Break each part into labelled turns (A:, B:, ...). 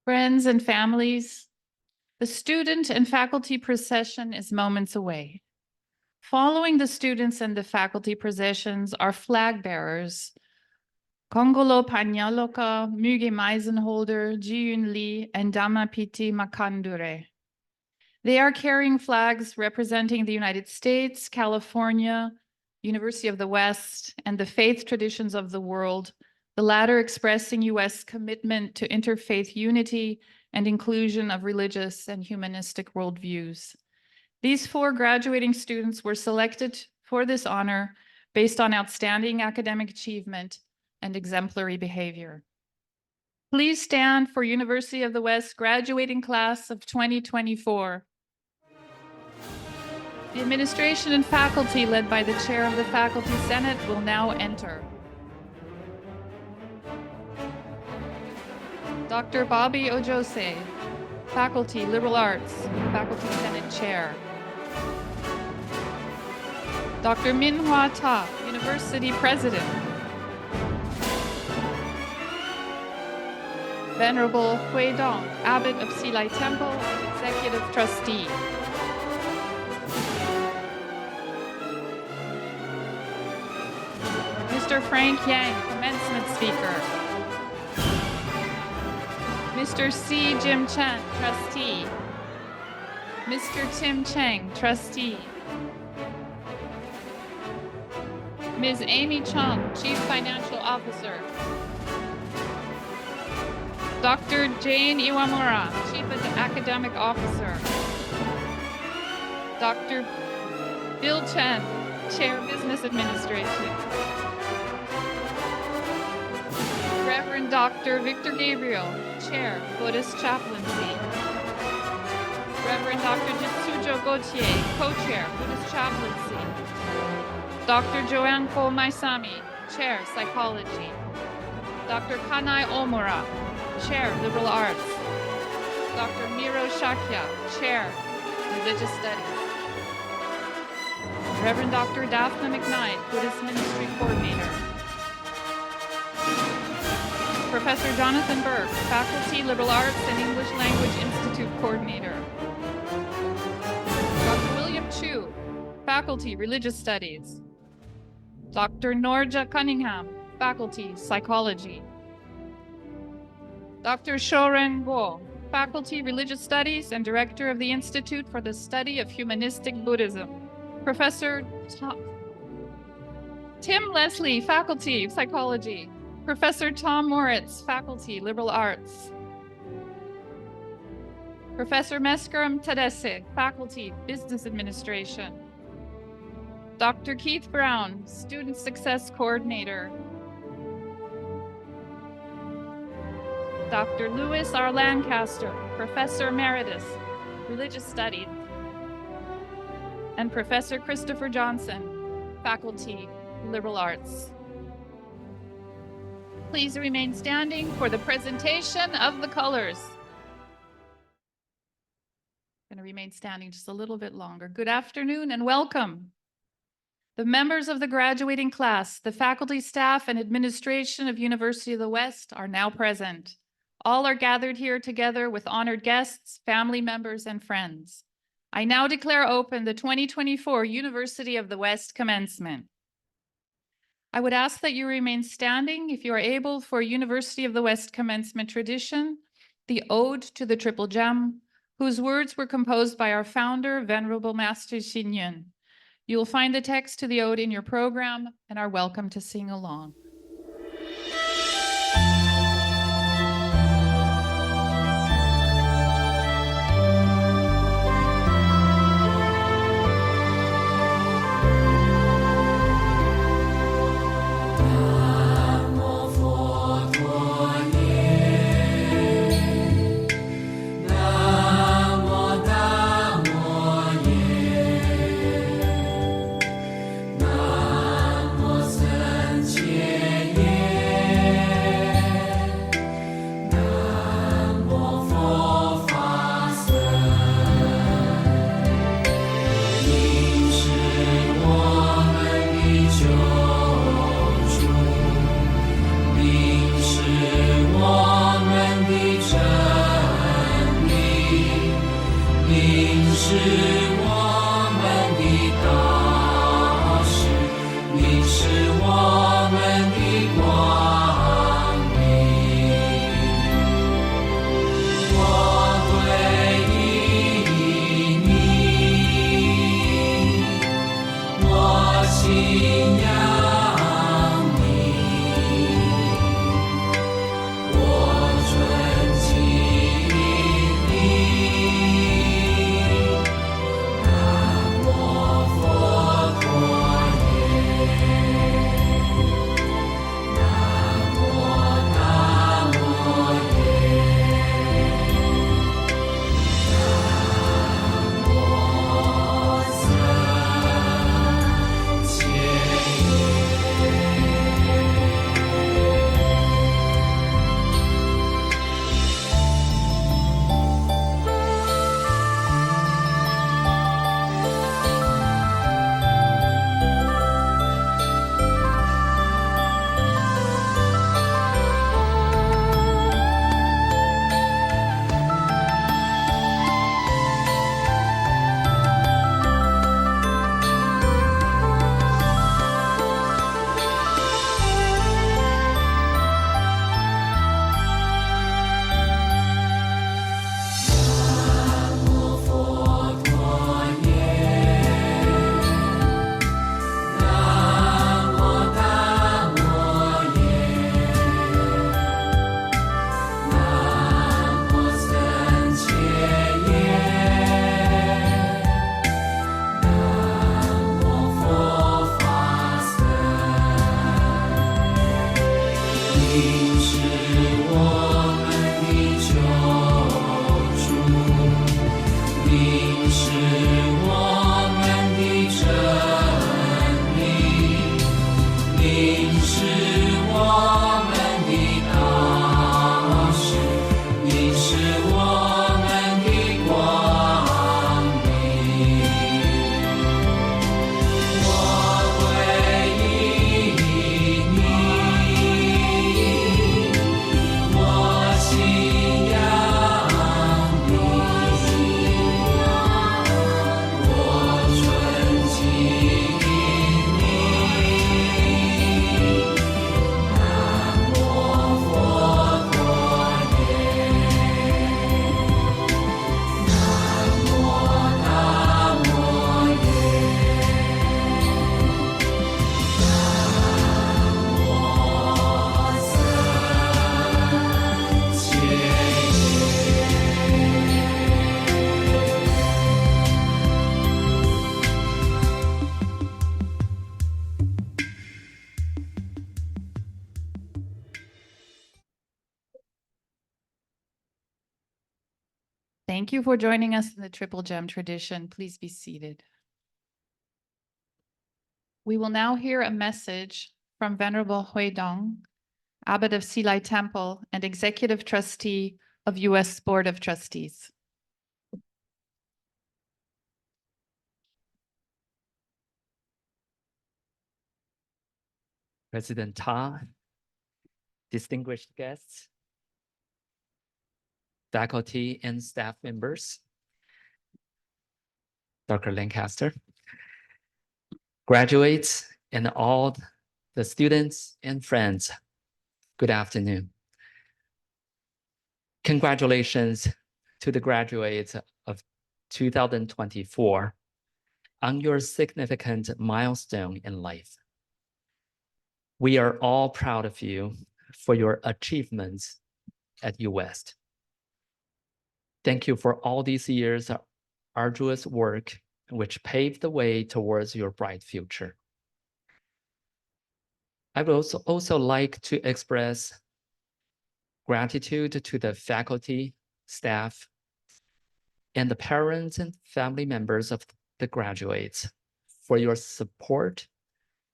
A: Friends and families, the student and faculty procession is moments away. Following the students and the faculty processions are flag bearers, Kongolo Panyaloka, Muge Meisenholder, Jiyun Lee, and Damapiti Makandure. They are carrying flags representing the United States, California, University of the West, and the faith traditions of the world, the latter expressing U.S. commitment to interfaith unity and inclusion of religious and humanistic worldviews. These 4 graduating students were selected for this honor based on outstanding academic achievement and exemplary behavior. Please stand for University of the West graduating class of 2024. The administration and faculty, led by the chair of the Faculty Senate, will now enter. Dr. Bobby Ojose, Faculty, Liberal Arts, Faculty Senate Chair. Dr. Minhua Ta, University President. Venerable Hui Dong, Abbot of Silai Temple and Executive Trustee. Mr. Frank Yang, Commencement Speaker. Mr. C. Jim Chen, Trustee. Mr. Tim Cheng, Trustee. Ms. Amy Chung, Chief Financial Officer. Dr. Jane Iwamura, Chief Academic Officer. Dr. Bill Chen, Chair Business Administration. Reverend Dr. Victor Gabriel, Chair, Buddhist Chaplaincy. Reverend Dr. Jitsujo Gautier, Co-Chair, Buddhist Chaplaincy. Dr. Joanne Ko Maisami, Chair, Psychology. Dr. Kanai Omura, Chair, Liberal Arts. Dr. Miro Shakya, Chair, Religious Studies. Reverend Dr. Daphne McKnight, Buddhist Ministry Coordinator. Professor Jonathan Burke, Faculty, Liberal Arts and English Language Institute Coordinator. Dr. William Chu, Faculty, Religious Studies. Dr. Norja Cunningham, Faculty, Psychology. Dr. Shoren Guo, Faculty, Religious Studies and Director of the Institute for the Study of Humanistic Buddhism. Professor Tim Leslie, Faculty, Psychology. Professor Tom Moritz, Faculty, Liberal Arts. Professor Meskaram Tadesse, Faculty, Business Administration. Dr. Keith Brown, Student Success Coordinator. Dr. Louis R. Lancaster, Professor Emeritus, Religious Studies. And Professor Christopher Johnson, Faculty, Liberal Arts. Please remain standing for the presentation of the colors. I'm going to remain standing just a little bit longer. Good afternoon and welcome. The members of the graduating class, the faculty, staff, and administration of University of the West are now present. All are gathered here together with honored guests, family members, and friends. I now declare open the 2024 University of the West Commencement. I would ask that you remain standing if you are able for University of the West Commencement tradition, the Ode to the Triple Gem, whose words were composed by our founder, Venerable Master Xing Yun. You will find the text to the Ode in your program and are welcome to sing along.
B: Yeah.
A: Thank you for joining us in the Triple Gem tradition. Please be seated. We will now hear a message from Venerable Hui Dong, Abbot of Silai Temple and Executive Trustee of UWest Board of Trustees.
B: President Ta, distinguished guests, faculty and staff members, Dr. Lancaster, graduates, and all the students and friends, good afternoon. Congratulations to the graduates of 2024 on your significant milestone in life. We are all proud of you for your achievements at UWest. Thank you for all these years of arduous work which paved the way towards your bright future. I would also like to express gratitude to the faculty, staff, and the parents and family members of the graduates for your support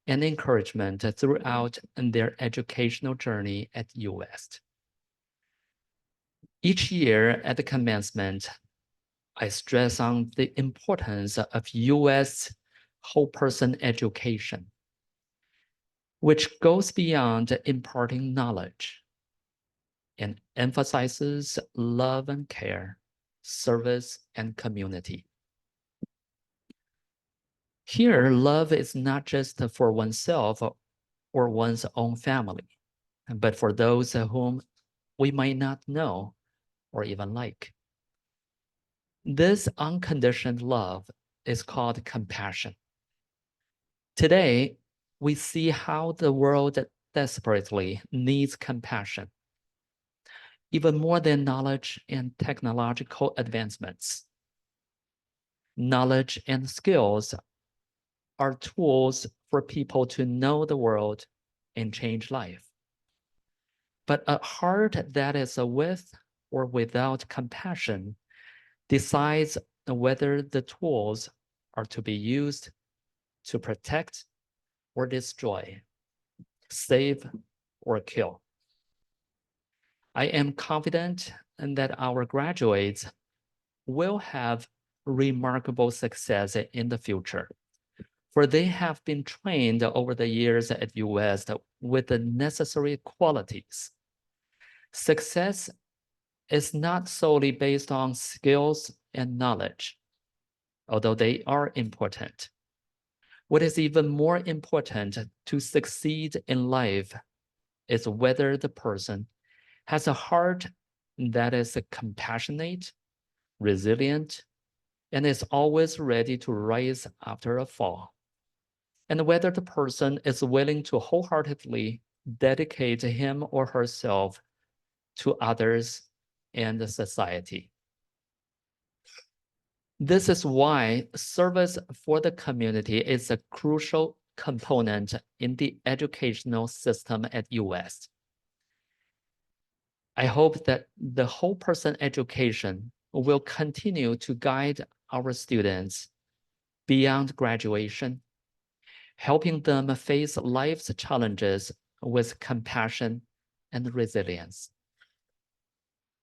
B: and encouragement throughout their educational journey at UWest. Each year at the commencement, I stress on the importance of UWest's whole person education, which goes beyond imparting knowledge and emphasizes love and care, service and community. Here, love is not just for oneself or one's own family, but for those whom we might not know or even like. This unconditioned love is called compassion. Today, we see how the world desperately needs compassion, even more than knowledge and technological advancements. Knowledge and skills are tools for people to know the world and change life. But a heart that is with or without compassion decides whether the tools are to be used to protect or destroy, save or kill. I am confident that our graduates will have remarkable success in the future, for they have been trained over the years at UWest with the necessary qualities. Success is not solely based on skills and knowledge, although they are important. What is even more important to succeed in life is whether the person has a heart that is compassionate, resilient, and is always ready to rise after a fall, and whether the person is willing to wholeheartedly dedicate him or herself to others and society. This is why service for the community is a crucial component in the educational system at UWest. I hope that the whole person education will continue to guide our students beyond graduation, helping them face life's challenges with compassion and resilience.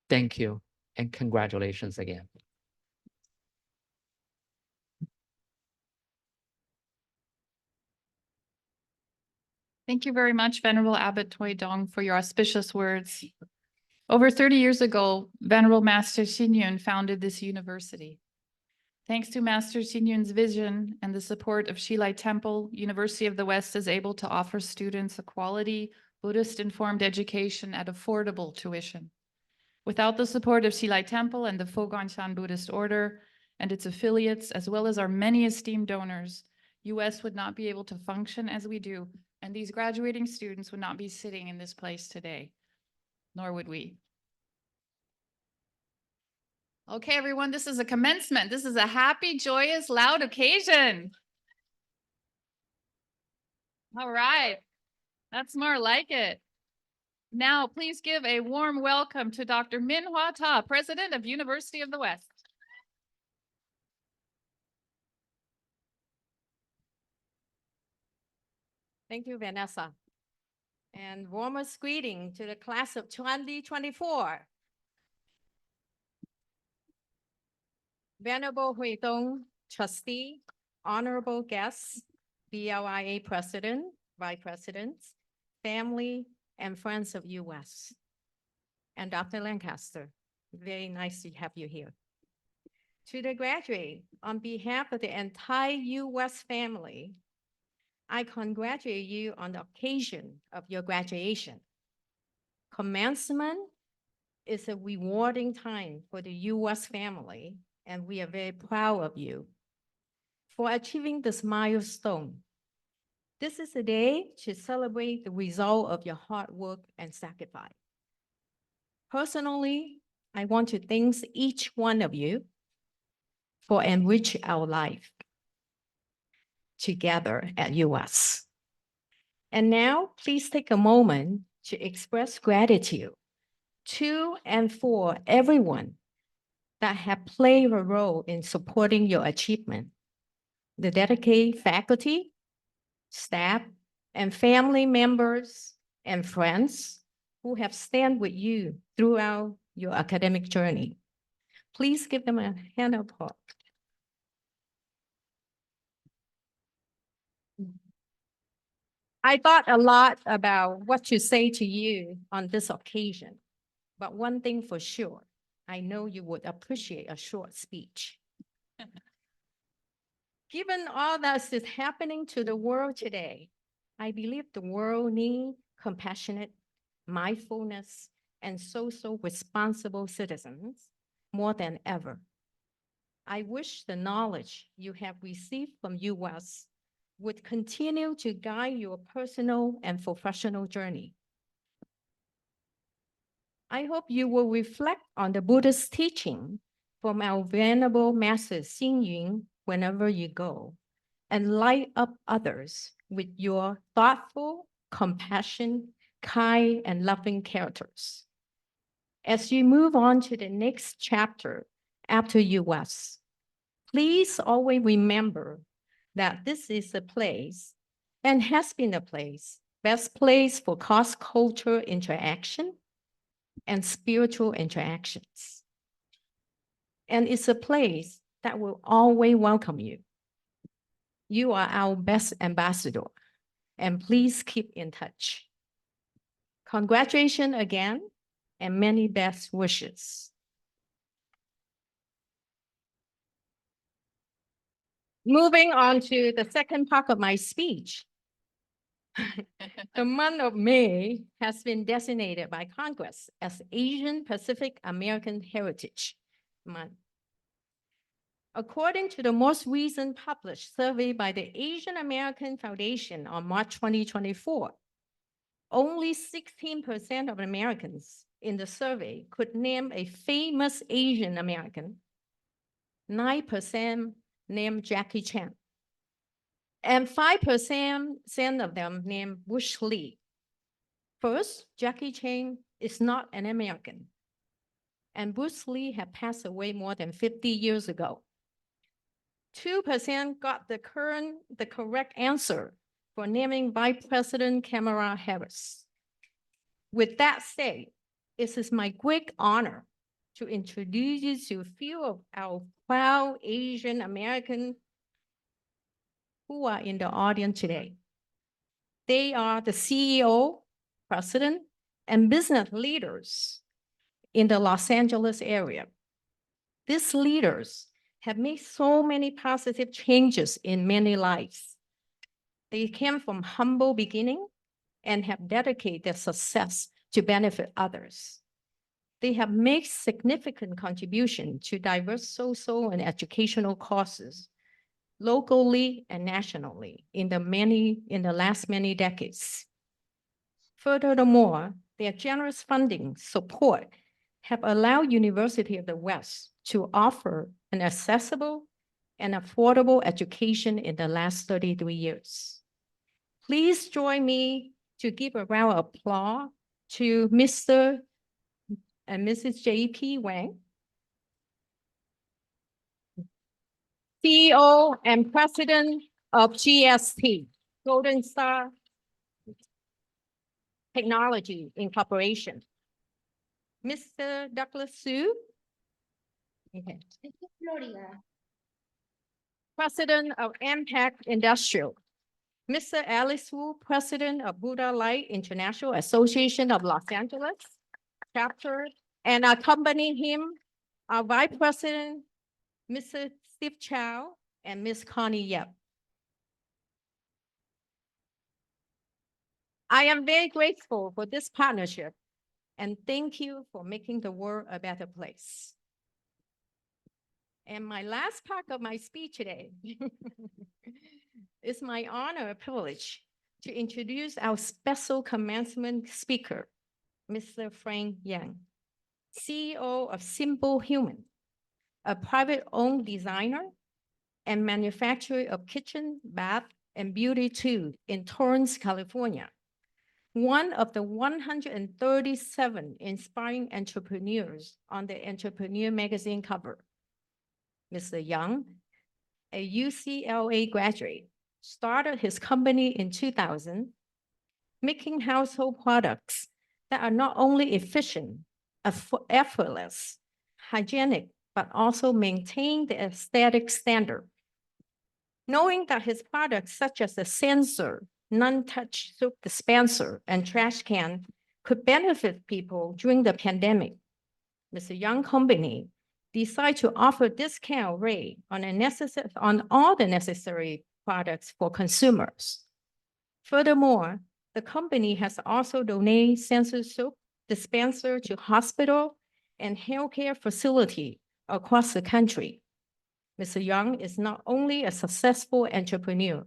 B: Thank you, and congratulations again.
A: Thank you very much, Venerable Abbot Toi Dong, for your auspicious words. Over 30 years ago, Venerable Master Xing Yun founded this university. Thanks to Master Xing Yun's vision and the support of Shilai Temple, University of the West is able to offer students a quality Buddhist-informed education at affordable tuition. Without the support of Shilai Temple and the Foguanshan Buddhist Order and its affiliates, as well as our many esteemed donors, UWest would not be able to function as we do, and these graduating students would not be sitting in this place today, nor would we. Okay, everyone, this is a commencement. This is a happy, joyous, loud occasion. All right, that's more like it. Now, please give a warm welcome to Dr. Min Hua Ta, President of University of the West.
C: Thank you, Vanessa. And warmest greeting to the class of 2024. Venerable Hui Dong, trustee, honorable guests, BLIA president, vice presidents, family, and friends of UWest. And Dr. Lancaster, very nice to have you here. To the graduate, on behalf of the entire UWest family, I congratulate you on the occasion of your graduation. Commencement is a rewarding time for the UWest family, and we are very proud of you for achieving this milestone. This is a day to celebrate the result of your hard work and sacrifice. Personally, I want to thank each one of you for enriching our life together at UWest. And now, please take a moment to express gratitude to and for everyone that have played a role in supporting your achievement. The dedicated faculty, staff, and family members and friends who have stand with you throughout your academic journey. Please give them a hand of applause. I thought a lot about what to say to you on this occasion, but one thing for sure, I know you would appreciate a short speech. Given all that is happening to the world today, I believe the world needs compassionate, mindfulness, and social responsible citizens more than ever. I wish the knowledge you have received from UWest would continue to guide your personal and professional journey. I hope you will reflect on the Buddha's teaching from our Venerable Master Xing Yun whenever you go, and light up others with your thoughtful, compassion, kind, and loving characters. As you move on to the next chapter after UWest, please always remember that this is a place and has been a place, best place for cross-cultural interaction and spiritual interactions. And it's a place that will always welcome you. You are our best ambassador, and please keep in touch. Congratulations again, and many best wishes. Moving on to the second part of my speech. The month of May has been designated by Congress as Asian Pacific American Heritage Month. According to the most recent published survey by the Asian American Foundation on March 2024, only 16% of Americans in the survey could name a famous Asian American. 9% named Jackie Chan. And 5% of them named Bruce Lee. First, Jackie Chan is not an American. And Bruce Lee had passed away more than 50 years ago. 2% got the correct answer for naming Vice President Kamala Harris. With that said, it is my great honor to introduce you to a few of our proud Asian American who are in the audience today. They are the CEO, president, and business leaders in the Los Angeles area. These leaders have made so many positive changes in many lives. They came from humble beginning and have dedicated their success to benefit others. They have made significant contribution to diverse social and educational causes locally and nationally in the last many decades. Furthermore, their generous funding support have allowed University of the West to offer an accessible and affordable education in the last 33 years. Please join me to give a round of applause to Mr. and Mrs. J.P. Wang, CEO and President of GST, Golden Star Technology Incorporation. Mr. Douglas Su, okay. President of Impact Industrial. Mr. Alice Wu, President of Buddha Light International Association of Los Angeles, chapter, and accompanying him, our Vice President, Mr. Steve Chow, and Ms. Connie Yep. I am very grateful for this partnership, and thank you for making the world a better place. And my last part of my speech today it's my honor and privilege to introduce our special commencement speaker, Mr. Frank Yang, CEO of Simple Human, a private-owned designer and manufacturer of kitchen, bath, and beauty tools in Torrance, California, one of the 137 inspiring entrepreneurs on the Entrepreneur magazine cover. Mr. Yang, a UCLA graduate, started his company in 2000, making household products that are not only efficient, effortless, hygienic, but also maintain the aesthetic standard. Knowing that his products such as the sensor, non-touch soap dispenser, and trash can could benefit people during the pandemic, Mr. Yang Company decided to offer discount rate on all the necessary products for consumers. Furthermore, the company has also donated sensor soap dispenser to hospital and healthcare facility across the country. Mr. Yang is not only a successful entrepreneur,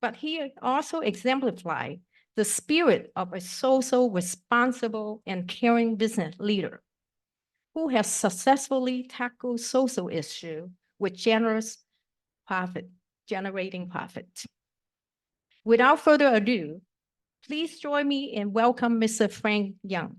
C: but he also exemplified the spirit of a social, responsible, and caring business leader who has successfully tackled social issues with generous profit, generating profit. Without further ado, please join me in welcome Mr. Frank Young.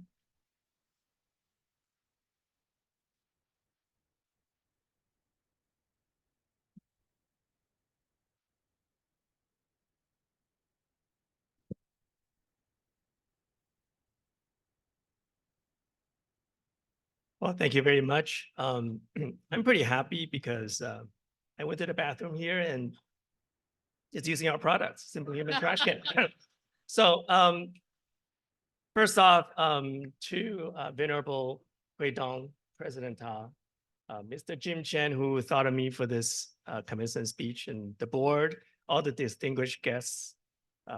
D: Well, thank you very much. I'm pretty happy because I went to the bathroom here and it's using our products, simply in the trash can. So first off, to Venerable Guidong, President Ta, Mr. Jim Chen, who thought of me for this commencement speech, and the board, all the distinguished guests,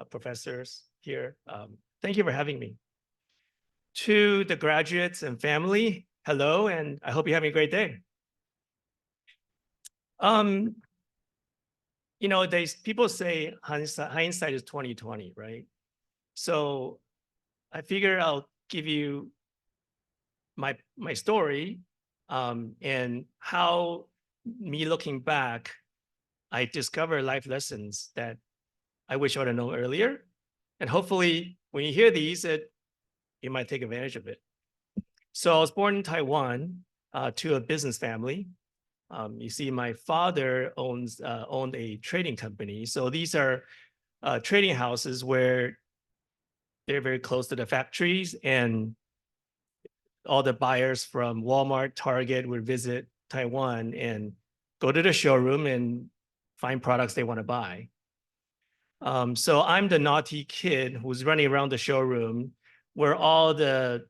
D: professors here. Thank you for having me. To the graduates and family, hello, and I hope you're having a great day. You know, people say hindsight is 20/20, right? So I figure I'll give you my story and how me looking back, I discovered life lessons that I wish I would have known earlier. And hopefully when you hear these, you might take advantage of it. So I was born in Taiwan to a business family. You see, my father owned a trading company. So these are trading houses where they're very close to the factories, and all the buyers from Walmart, Target would visit Taiwan and go to the showroom and find products they want to buy. So I'm the naughty kid who's running around the showroom where all the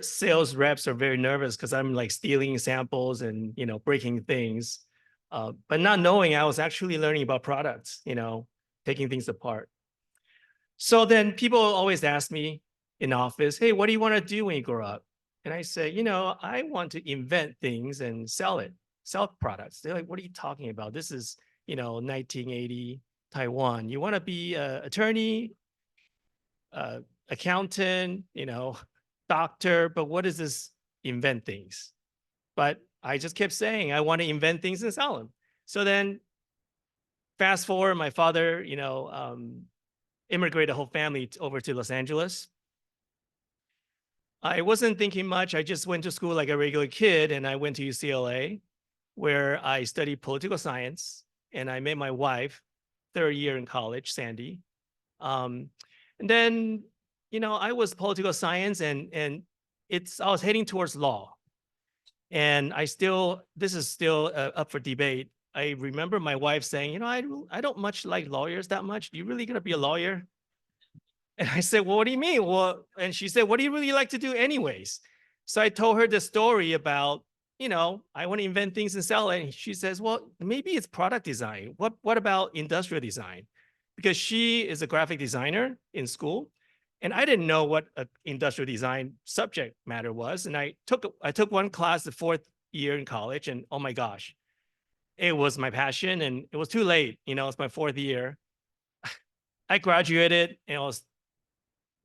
D: sales reps are very nervous because I'm like stealing samples and, you know, breaking things, but not knowing I was actually learning about products, you know, taking things apart. So then people always ask me in office, hey, what do you want to do when you grow up? And I say, you know, I want to invent things and sell products. They're like, what are you talking about? This is, you know, 1980 Taiwan. You want to be an attorney, accountant, you know, doctor, but what is this invent things? But I just kept saying, I want to invent things and sell them. So then fast forward, my father, you know, immigrated the whole family over to Los Angeles. I wasn't thinking much. I just went to school like a regular kid, and I went to UCLA where I studied political science, and I met my wife, third year in college, Sandy. And then, you know, I was political science and I was heading towards law. And this is still up for debate. I remember my wife saying, you know, I don't much like lawyers that much. You really gonna be a lawyer? And I said, well, what do you mean? Well, and she said, what do you really like to do anyways? So I told her the story about, you know, I want to invent things and sell it. And she says, well, maybe it's product design. What about industrial design? Because she is a graphic designer in school. And I didn't know what an industrial design subject matter was. And I took one class the fourth year in college, and oh my gosh, it was my passion, and it was too late. You know, it's my fourth year. I graduated and I was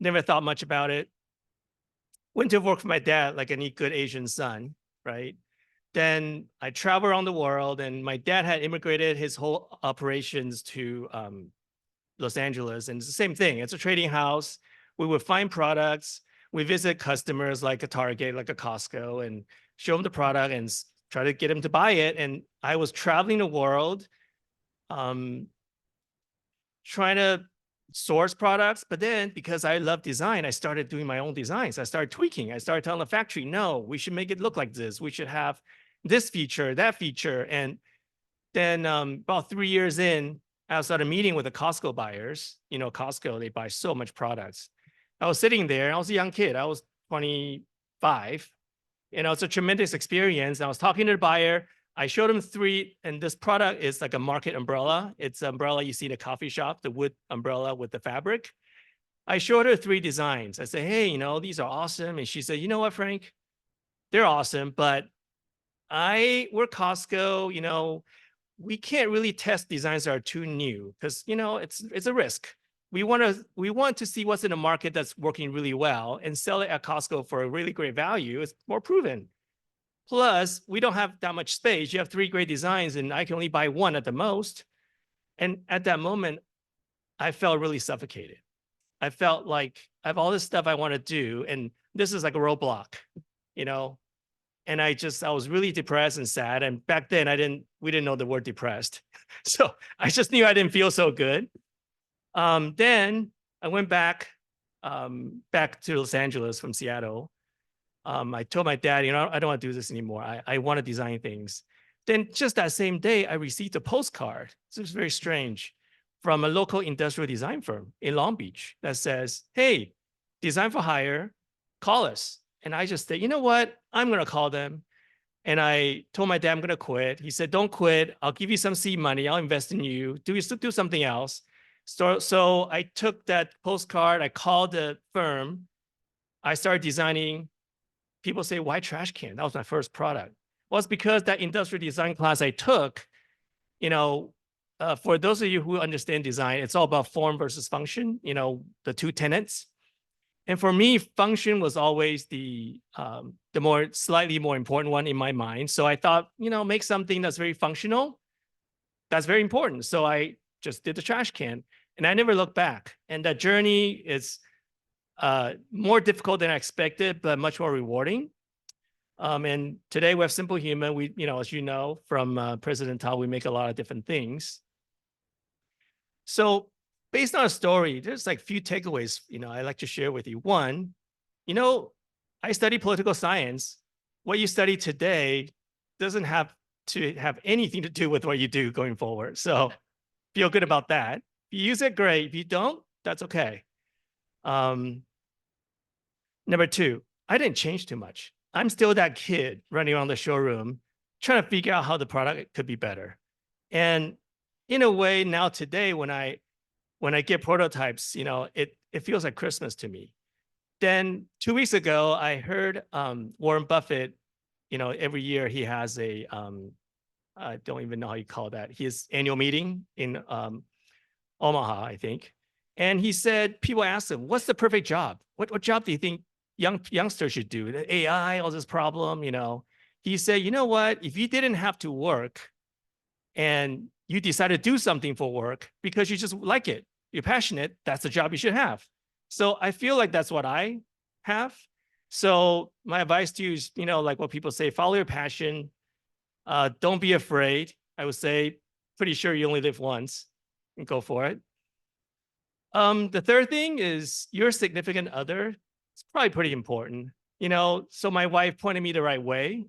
D: never thought much about it. Went to work for my dad like any good Asian son, right? Then I traveled around the world, and my dad had immigrated his whole operations to Los Angeles. And it's the same thing. It's a trading house. We would find products. We visit customers like a Target, like a Costco, and show them the product and try to get them to buy it. And I was traveling the world, trying to source products. But then because I love design, I started doing my own designs. I started tweaking. I started telling the factory, no, we should make it look like this. We should have this feature, that feature. And then about 3 years in, I was at a meeting with the Costco buyers. You know, Costco, they buy so much products. I was sitting there. I was a young kid. I was 25. You know, it's a tremendous experience. I was talking to the buyer. I showed him 3, and this product is like a market umbrella. It's an umbrella you see in a coffee shop, the wood umbrella with the fabric. I showed her 3 designs. I said, hey, you know, these are awesome. And she said, you know what, Frank? They're awesome, but we're Costco, you know, we can't really test designs that are too new because, you know, it's a risk. We want to see what's in the market that's working really well and sell it at Costco for a really great value. It's more proven. Plus, we don't have that much space. You have 3 great designs and I can only buy 1 at the most. And at that moment, I felt really suffocated. I felt like I have all this stuff I want to do, and this is like a roadblock, you know? And I was really depressed and sad. And back then we didn't know the word depressed. So I just knew I didn't feel so good. Then I went back to Los Angeles from Seattle. I told my dad, you know, I don't want to do this anymore. I want to design things. Then just that same day, I received a postcard. This was very strange, from a local industrial design firm in Long Beach that says, hey, design for hire, call us. And I just said, you know what? I'm going to call them. And I told my dad I'm going to quit. He said, don't quit. I'll give you some seed money. I'll invest in you. Do something else. So I took that postcard. I called the firm. I started designing. People say, why trash can? That was my first product. Well, it's because that industrial design class I took, you know, for those of you who understand design, it's all about form versus function, you know, the 2 tenets. And for me, function was always the slightly more important one in my mind. So I thought, you know, make something that's very functional. That's very important. So I just did the trash can, and I never looked back. And that journey is more difficult than I expected, but much more rewarding. And today we have Simple Human. We, you know, as you know from President Tao, we make a lot of different things. So based on a story, there's like few takeaways, you know, I like to share with you. One, you know, I study political science. What you study today doesn't have to have anything to do with what you do going forward. So feel good about that. If you use it, great. If you don't, that's okay. Number 2, I didn't change too much. I'm still that kid running around the showroom, trying to figure out how the product could be better. And in a way, now today, when I get prototypes, you know, it feels like Christmas to me. Then 2 weeks ago, I heard Warren Buffett, you know, every year he has a, I don't even know how you call that, his annual meeting in Omaha, I think. And he said, people ask him, what's the perfect job? What job do you think youngsters should do? The AI, all this problem, you know. He said, you know what? If you didn't have to work and you decide to do something for work because you just like it, you're passionate, that's the job you should have. So I feel like that's what I have. So my advice to you is, you know, like what people say, follow your passion. Don't be afraid. I would say, pretty sure you only live once, and go for it. The third thing is your significant other. It's probably pretty important. You know, so my wife pointed me the right way.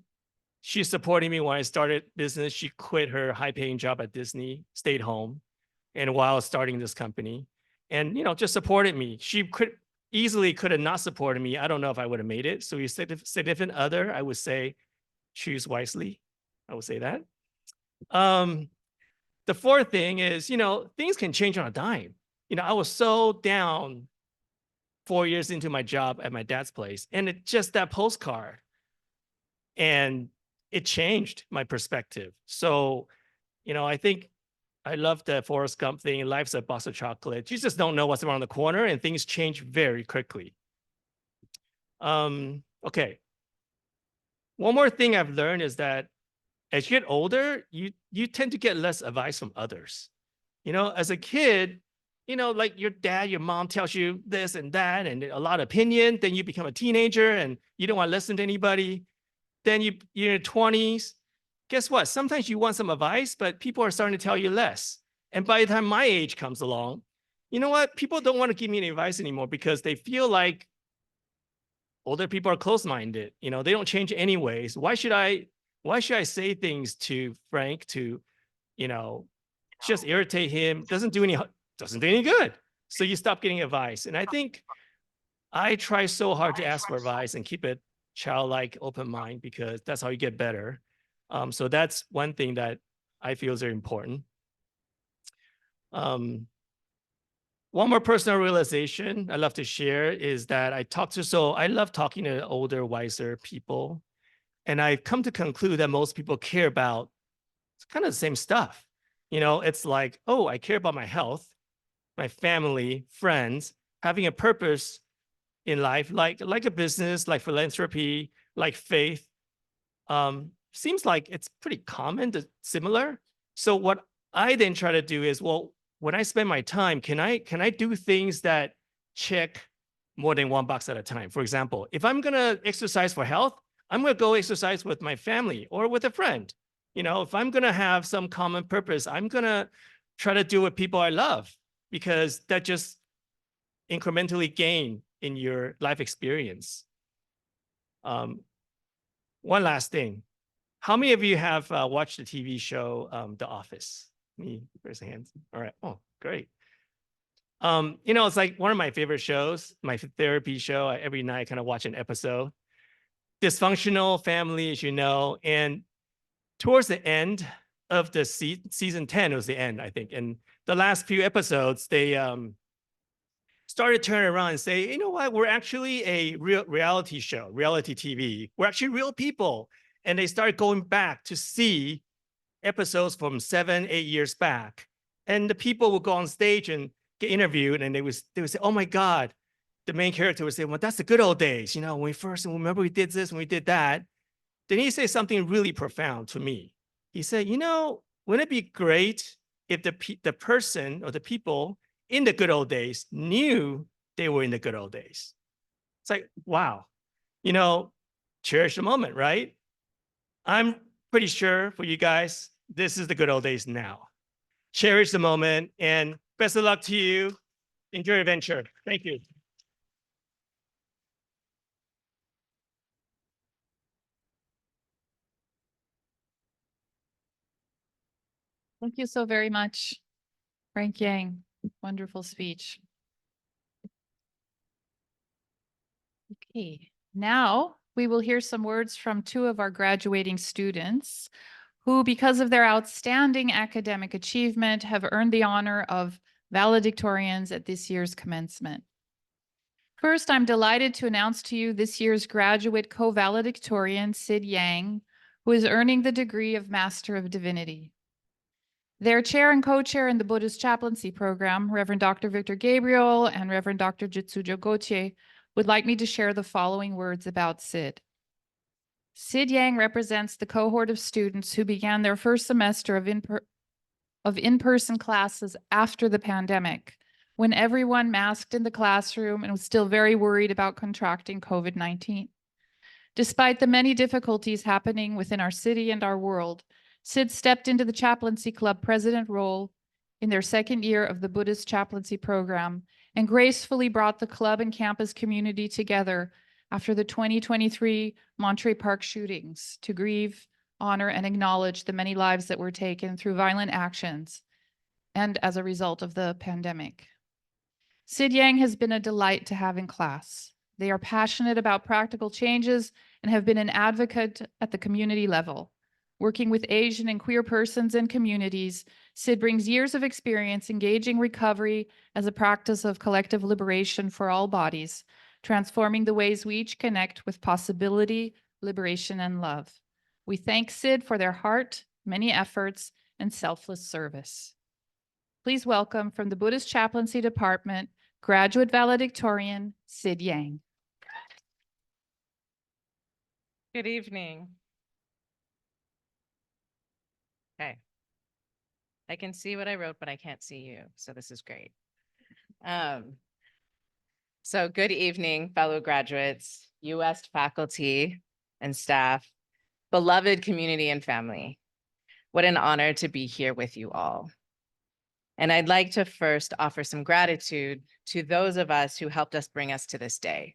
D: She's supporting me when I started business. She quit her high-paying job at Disney, stayed home, and while starting this company, and you know, just supported me. She could have not supported me. I don't know if I would have made it. So your significant other, I would say, choose wisely. I would say that. The fourth thing is, you know, things can change on a dime. You know, I was so down 4 years into my job at my dad's place, and it just that postcard, and it changed my perspective. So, you know, I think I love the Forrest Gump thing. Life's a box of chocolate. You just don't know what's around the corner, and things change very quickly. Okay. One more thing I've learned is that as you get older, you tend to get less advice from others. You know, as a kid, you know, like your dad, your mom tells you this and that, and a lot of opinion. Then you become a teenager and you don't want to listen to anybody. Then you're in your 20s. Guess what? Sometimes you want some advice, but people are starting to tell you less. And by the time my age comes along, you know what? People don't want to give me any advice anymore because they feel like older people are close-minded. You know, they don't change anyways. Why should I say things to Frank to, you know, just irritate him? Doesn't do any good. So you stop getting advice. And I think I try so hard to ask for advice and keep it childlike, open mind, because that's how you get better. So that's one thing that I feel is very important. One more personal realization I love to share is that I love talking to older, wiser people. And I've come to conclude that most people care about It's kind of the same stuff. You know, it's like, oh, I care about my health, my family, friends, having a purpose in life, like a business, like philanthropy, like faith. Seems like it's pretty common, similar. So what I then try to do is, well, when I spend my time, can I do things that check more than $1 at a time? For example, if I'm gonna exercise for health, I'm gonna go exercise with my family or with a friend. You know, if I'm gonna have some common purpose, I'm gonna try to do with people I love, because that just incrementally gain in your life experience. One last thing. How many of you have watched the TV show The Office? Me, raise your hands. All right. Oh, great. You know, it's like one of my favorite shows, my therapy show. Every night I kind of watch an episode. Dysfunctional family, as you know, and towards the end of the season 10 was the end, I think. And the last few episodes, they started turning around and say, you know what, we're actually a real reality show, reality TV. We're actually real people. And they started going back to see episodes from 7, 8 years back. And the people would go on stage and get interviewed, and they would say, oh my God, the main character would say, well, that's the good old days. You know, when we first, remember we did this and we did that. Then he said something really profound to me. He said, you know, wouldn't it be great if the person or the people in the good old days knew they were in the good old days? It's like, wow, you know, cherish the moment, right? I'm pretty sure for you guys, this is the good old days now. Cherish the moment, and best of luck to you. Enjoy your adventure. Thank you.
A: Thank you so very much, Frank Yang. Wonderful speech. Okay, now we will hear some words from two of our graduating students who, because of their outstanding academic achievement, have earned the honor of valedictorians at this year's commencement. First, I'm delighted to announce to you this year's graduate co-valedictorian, Sid Yang, who is earning the degree of Master of Divinity. Their chair and co-chair in the Buddhist chaplaincy program, Reverend Dr. Victor Gabriel and Reverend Dr. Jitsujo Goche, would like me to share the following words about Sid. Sid Yang represents the cohort of students who began their first semester of in-person classes after the pandemic, when everyone masked in the classroom and was still very worried about contracting COVID-19. Despite the many difficulties happening within our city and our world, Sid stepped into the chaplaincy club president role in their second year of the Buddhist chaplaincy program and gracefully brought the club and campus community together after the 2023 Monterey Park shootings to grieve, honor, and acknowledge the many lives that were taken through violent actions and as a result of the pandemic. Sid Yang has been a delight to have in class. They are passionate about practical changes and have been an advocate at the community level. Working with Asian and queer persons and communities, Sid brings years of experience engaging recovery as a practice of collective liberation for all bodies, transforming the ways we each connect with possibility, liberation, and love. We thank Sid for their heart, many efforts, and selfless service. Please welcome from the Buddhist Chaplaincy Department, graduate valedictorian, Sid Yang.
E: Good evening. Okay. I can see what I wrote, but I can't see you, so this is great. So good evening, fellow graduates, UWest faculty and staff, beloved community and family. What an honor to be here with you all. And I'd like to first offer some gratitude to those of us who helped us bring us to this day.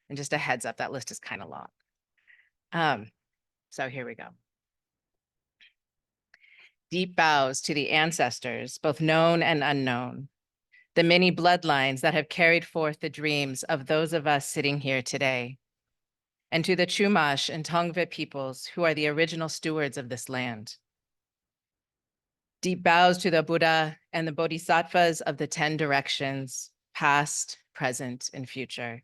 E: And just a heads up, that list is kind of long. So here we go. Deep bows to the ancestors, both known and unknown, the many bloodlines that have carried forth the dreams of those of us sitting here today, and to the Chumash and Tongva peoples who are the original stewards of this land. Deep bows to the Buddha and the Bodhisattvas of the 10 directions, past, present, and future.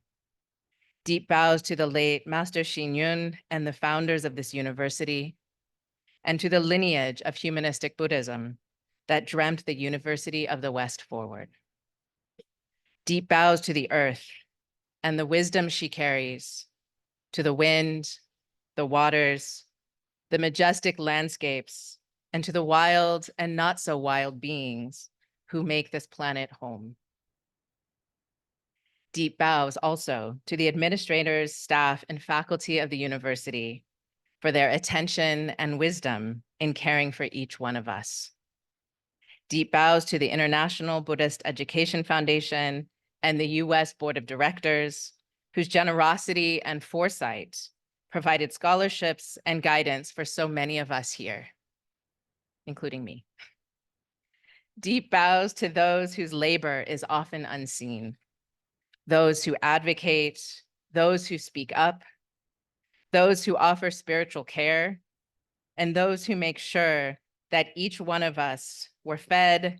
E: Deep bows to the late Master Xing Yun and the founders of this university, and to the lineage of humanistic Buddhism that dreamt the University of the West forward. Deep bows to the earth and the wisdom she carries, to the wind, the waters, the majestic landscapes, and to the wild and not so wild beings who make this planet home. Deep bows also to the administrators, staff, and faculty of the university for their attention and wisdom in caring for each one of us. Deep bows to the International Buddhist Education Foundation and the UWest Board of Directors, whose generosity and foresight provided scholarships and guidance for so many of us here, including me. Deep bows to those whose labor is often unseen, those who advocate, those who speak up, those who offer spiritual care, and those who make sure that each one of us were fed,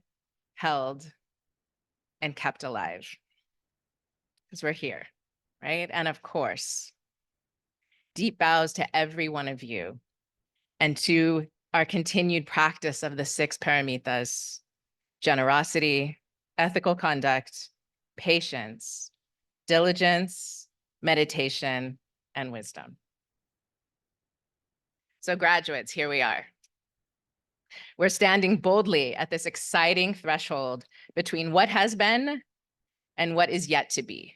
E: held, and kept alive. Because we're here, right? And of course, deep bows to every one of you and to our continued practice of the 6 paramitas: generosity, ethical conduct, patience, diligence, meditation, and wisdom. So graduates, here we are. We're standing boldly at this exciting threshold between what has been and what is yet to be.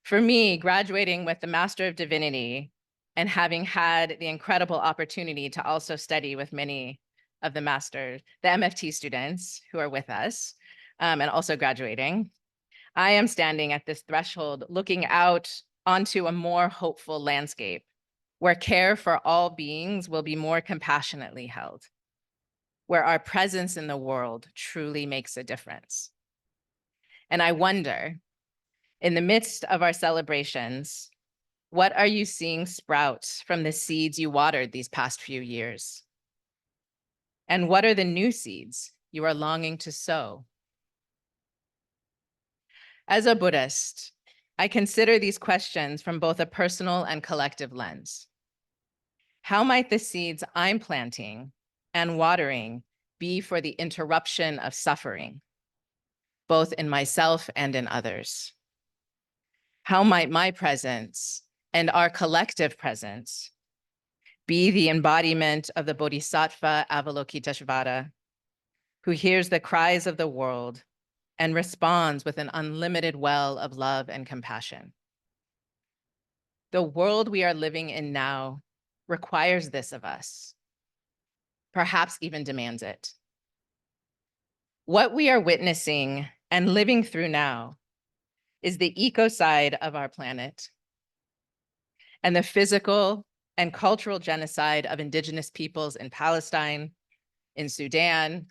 E: For me, graduating with the Master of Divinity and having had the incredible opportunity to also study with many of the MFT students who are with us and also graduating, I am standing at this threshold looking out onto a more hopeful landscape where care for all beings will be more compassionately held, where our presence in the world truly makes a difference. And I wonder, in the midst of our celebrations, what are you seeing sprout from the seeds you watered these past few years? And what are the new seeds you are longing to sow? As a Buddhist, I consider these questions from both a personal and collective lens. How might the seeds I'm planting and watering be for the interruption of suffering, both in myself and in others? How might my presence and our collective presence be the embodiment of the Bodhisattva Avalokiteshvara, who hears the cries of the world and responds with an unlimited well of love and compassion? The world we are living in now requires this of us, perhaps even demands it. What we are witnessing and living through now is the ecocide of our planet and the physical and cultural genocide of indigenous peoples in Palestine, in Sudan,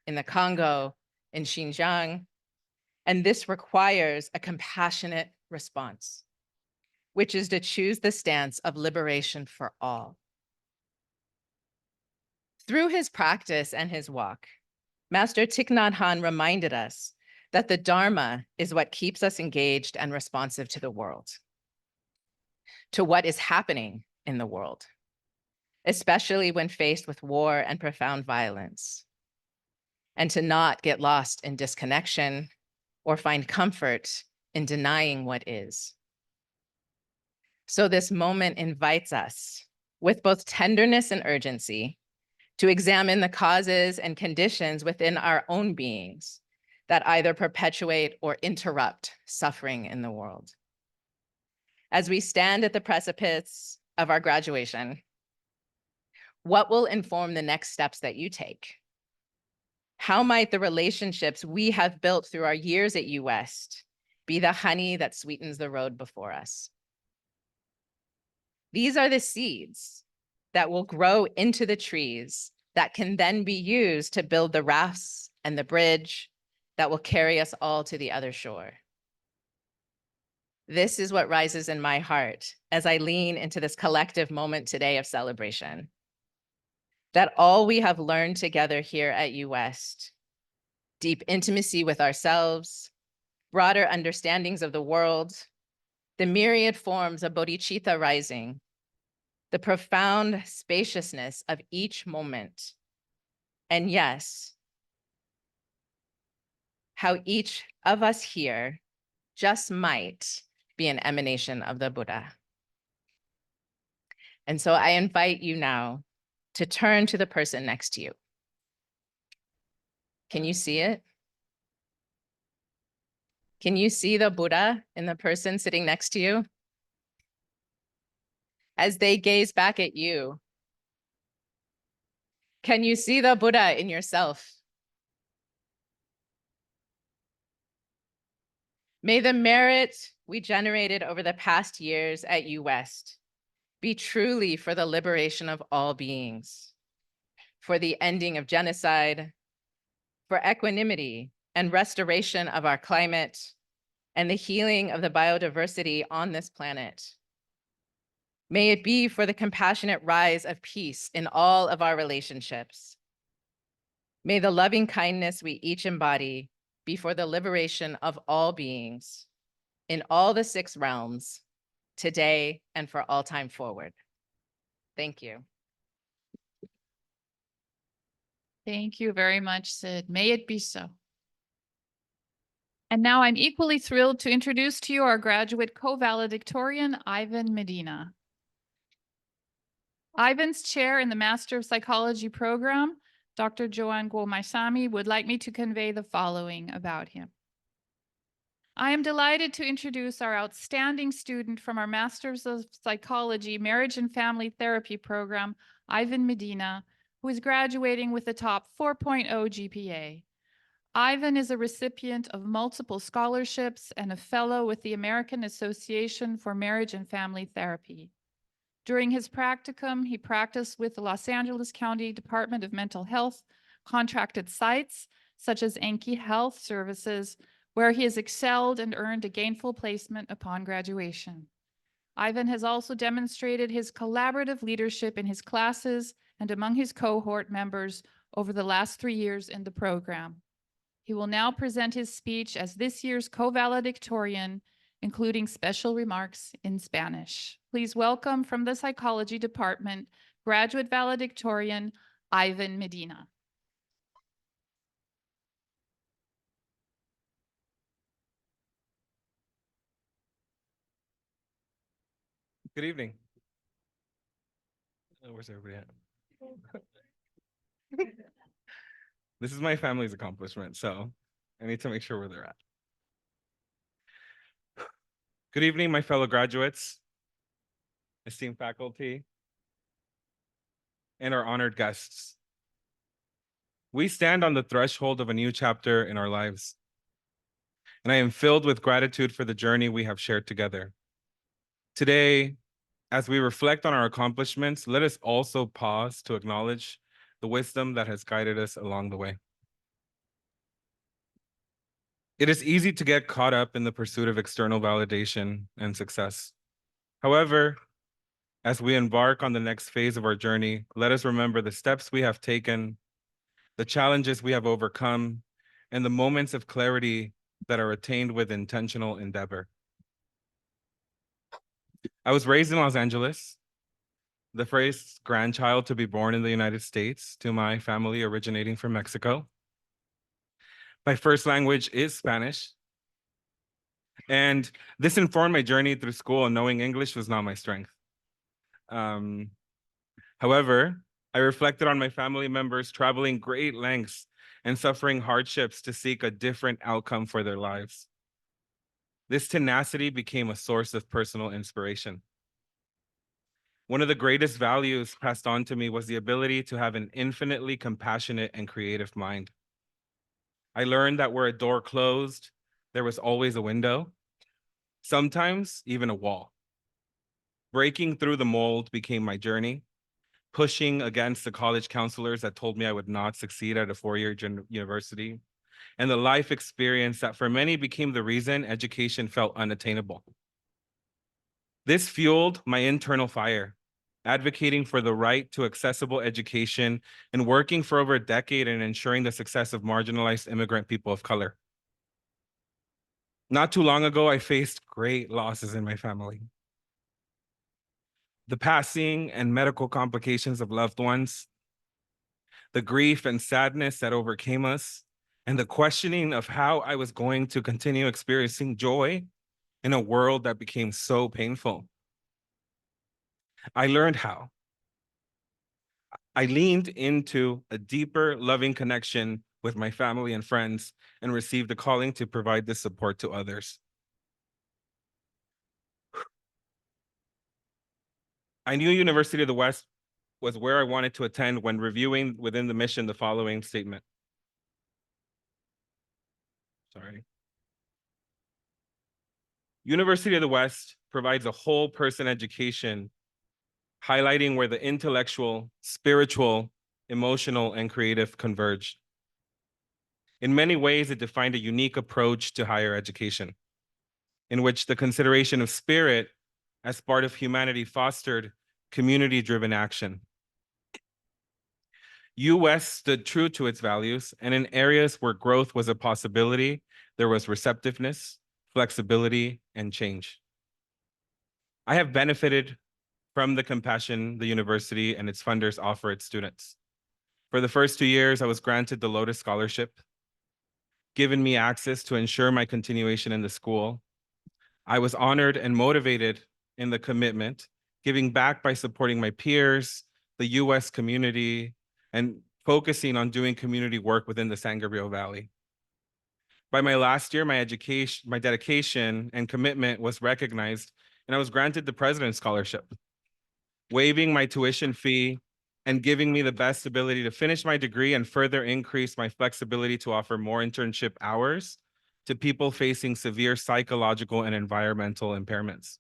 E: in the Congo, in Xinjiang. And this requires a compassionate response, which is to choose the stance of liberation for all. Through his practice and his walk, Master Thich Nhat Hanh reminded us that the Dharma is what keeps us engaged and responsive to the world, to what is happening in the world, especially when faced with war and profound violence, and to not get lost in disconnection or find comfort in denying what is. So this moment invites us, with both tenderness and urgency, to examine the causes and conditions within our own beings that either perpetuate or interrupt suffering in the world. As we stand at the precipice of our graduation, what will inform the next steps that you take? How might the relationships we have built through our years at UWest be the honey that sweetens the road before us? These are the seeds that will grow into the trees that can then be used to build the rafts and the bridge that will carry us all to the other shore. This is what rises in my heart as I lean into this collective moment today of celebration. That all we have learned together here at UWest, deep intimacy with ourselves, broader understandings of the world, the myriad forms of bodhicitta rising, the profound spaciousness of each moment. And yes, how each of us here just might be an emanation of the Buddha. And so I invite you now to turn to the person next to you. Can you see it? Can you see the Buddha in the person sitting next to you? As they gaze back at you, can you see the Buddha in yourself? May the merit we generated over the past years at UWest be truly for the liberation of all beings, for the ending of genocide, for equanimity and restoration of our climate, and the healing of the biodiversity on this planet. May it be for the compassionate rise of peace in all of our relationships. May the loving kindness we each embody be for the liberation of all beings in all the 6 realms, today and for all time forward. Thank you.
A: Thank you very much, Sid. May it be so. And now I'm equally thrilled to introduce to you our graduate co-valedictorian, Ivan Medina. Ivan's chair in the Master of Psychology program, Dr. Joanne Guomaisami, would like me to convey the following about him. I am delighted to introduce our outstanding student from our Masters of Psychology Marriage and Family Therapy program, Ivan Medina, who is graduating with a top 4.0 GPA. Ivan is a recipient of multiple scholarships and a fellow with the American Association for Marriage and Family Therapy. During his practicum, he practiced with the Los Angeles County Department of Mental Health contracted sites, such as Enki Health Services, where he has excelled and earned a gainful placement upon graduation. Ivan has also demonstrated his collaborative leadership in his classes and among his cohort members over the last 3 years in the program. He will now present his speech as this year's co-valedictorian, including special remarks in Spanish. Please welcome from the Psychology Department, graduate valedictorian, Ivan Medina.
F: Good evening. Where's everybody at? This is my family's accomplishment, so I need to make sure where they're at. Good evening, my fellow graduates, esteemed faculty, and our honored guests. We stand on the threshold of a new chapter in our lives, and I am filled with gratitude for the journey we have shared together. Today, as we reflect on our accomplishments, let us also pause to acknowledge the wisdom that has guided us along the way. It is easy to get caught up in the pursuit of external validation and success. However, as we embark on the next phase of our journey, let us remember the steps we have taken, the challenges we have overcome, and the moments of clarity that are attained with intentional endeavor. I was raised in Los Angeles, the first grandchild to be born in the United States to my family originating from Mexico. My first language is Spanish, and this informed my journey through school, and knowing English was not my strength. However, I reflected on my family members traveling great lengths and suffering hardships to seek a different outcome for their lives. This tenacity became a source of personal inspiration. One of the greatest values passed on to me was the ability to have an infinitely compassionate and creative mind. I learned that where a door closed, there was always a window, sometimes even a wall. Breaking through the mold became my journey, pushing against the college counselors that told me I would not succeed at a four-year university, and the life experience that for many became the reason education felt unattainable. This fueled my internal fire, advocating for the right to accessible education and working for over a decade in ensuring the success of marginalized immigrant people of color. Not too long ago, I faced great losses in my family. the passing and medical complications of loved ones, the grief and sadness that overcame us, and the questioning of how I was going to continue experiencing joy in a world that became so painful. I learned how. I leaned into a deeper, loving connection with my family and friends and received a calling to provide this support to others. I knew University of the West was where I wanted to attend when reviewing within the mission the following statement. Sorry. University of the West provides a whole person education, highlighting where the intellectual, spiritual, emotional, and creative converge. In many ways, it defined a unique approach to higher education, in which the consideration of spirit as part of humanity fostered community-driven action. UWest stood true to its values, and in areas where growth was a possibility, there was receptiveness, flexibility, and change. I have benefited from the compassion the university and its funders offer its students. For the first 2 years, I was granted the Lotus Scholarship, given me access to ensure my continuation in the school. I was honored and motivated in the commitment, giving back by supporting my peers, the UWest community, and focusing on doing community work within the San Gabriel Valley. By my last year, my dedication and commitment was recognized, and I was granted the President's Scholarship, waiving my tuition fee and giving me the best ability to finish my degree and further increase my flexibility to offer more internship hours to people facing severe psychological and environmental impairments.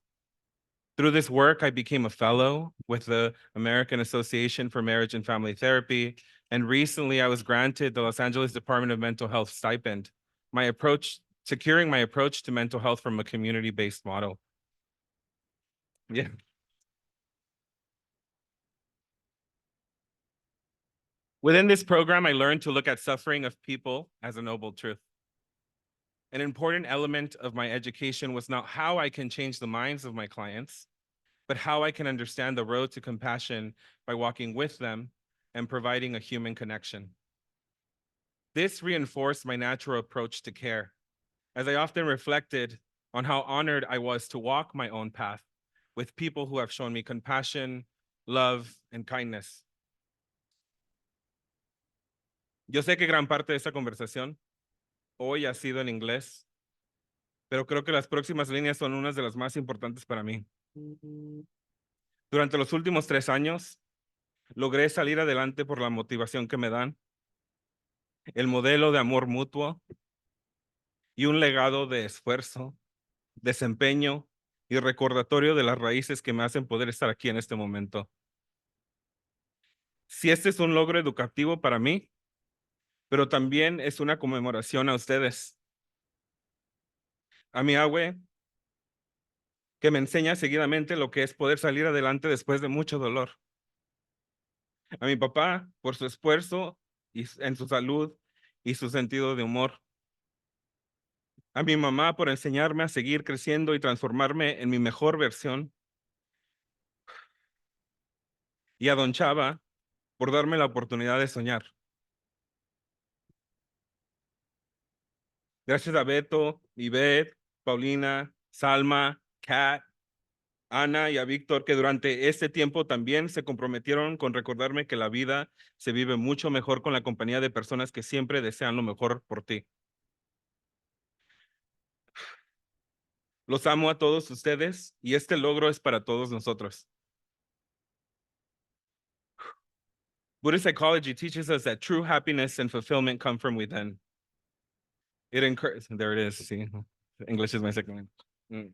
F: Through this work, I became a fellow with the American Association for Marriage and Family Therapy, and recently I was granted the Los Angeles Department of Mental Health stipend, securing my approach to mental health from a community-based model. Yeah. Within this program, I learned to look at suffering of people as a noble truth. An important element of my education was not how I can change the minds of my clients, but how I can understand the road to compassion by walking with them and providing a human connection. This reinforced my natural approach to care, as I often reflected on how honored I was to walk my own path with people who have shown me compassion, love, and kindness. Yo sé que gran parte de esta conversación hoy ha sido en inglés, pero creo que las próximas líneas son unas de las más importantes para mí. Durante los últimos 3 años, logré salir adelante por la motivación que me dan, el modelo de amor mutuo y un legado de esfuerzo, desempeño y recordatorio de las raíces que me hacen poder estar aquí en este momento. Si este es un logro educativo para mí, pero también es una conmemoración a ustedes, a mi abue, que me enseña seguidamente lo que es poder salir adelante después de mucho dolor. A mi papá por su esfuerzo en su salud y su sentido de humor. A mi mamá por enseñarme a seguir creciendo y transformarme en mi mejor versión. Y a don Chava por darme la oportunidad de soñar. Gracias a Beto, Ivette, Paulina, Salma, Kat, Ana y a Víctor, que durante este tiempo también se comprometieron con recordarme que la vida se vive mucho mejor con la compañía de personas que siempre desean lo mejor por ti. Los amo a todos ustedes y este logro es para todos nosotros. Buddhist psychology teaches us that true happiness and fulfillment come from within. It encourages, there it is, see, English is my second language.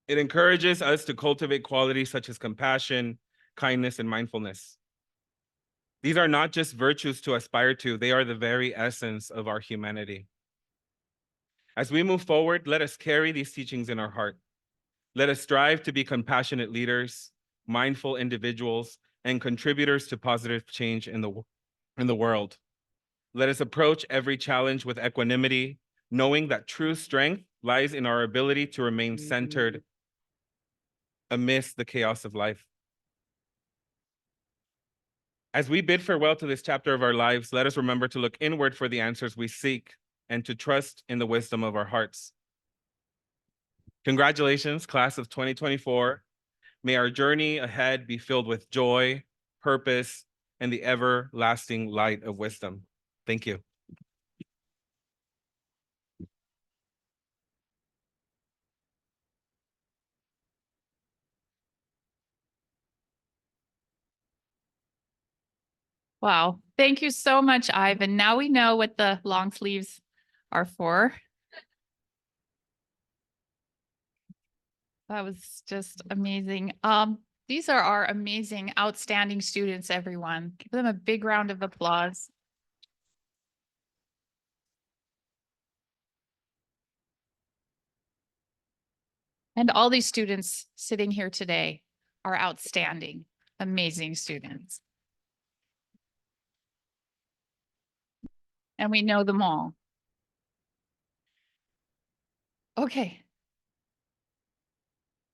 F: It encourages us to cultivate qualities such as compassion, kindness, and mindfulness. These are not just virtues to aspire to, they are the very essence of our humanity. As we move forward, let us carry these teachings in our heart. Let us strive to be compassionate leaders, mindful individuals, and contributors to positive change in the world. Let us approach every challenge with equanimity, knowing that true strength lies in our ability to remain centered amidst the chaos of life. As we bid farewell to this chapter of our lives, let us remember to look inward for the answers we seek and to trust in the wisdom of our hearts. Congratulations, class of 2024. May our journey ahead be filled with joy, purpose, and the everlasting light of wisdom. Thank you.
A: Wow. Thank you so much, Ivan. Now we know what the long sleeves are for. That was just amazing. These are our amazing, outstanding students, everyone. Give them a big round of applause. And all these students sitting here today are outstanding, amazing students. And we know them all. Okay.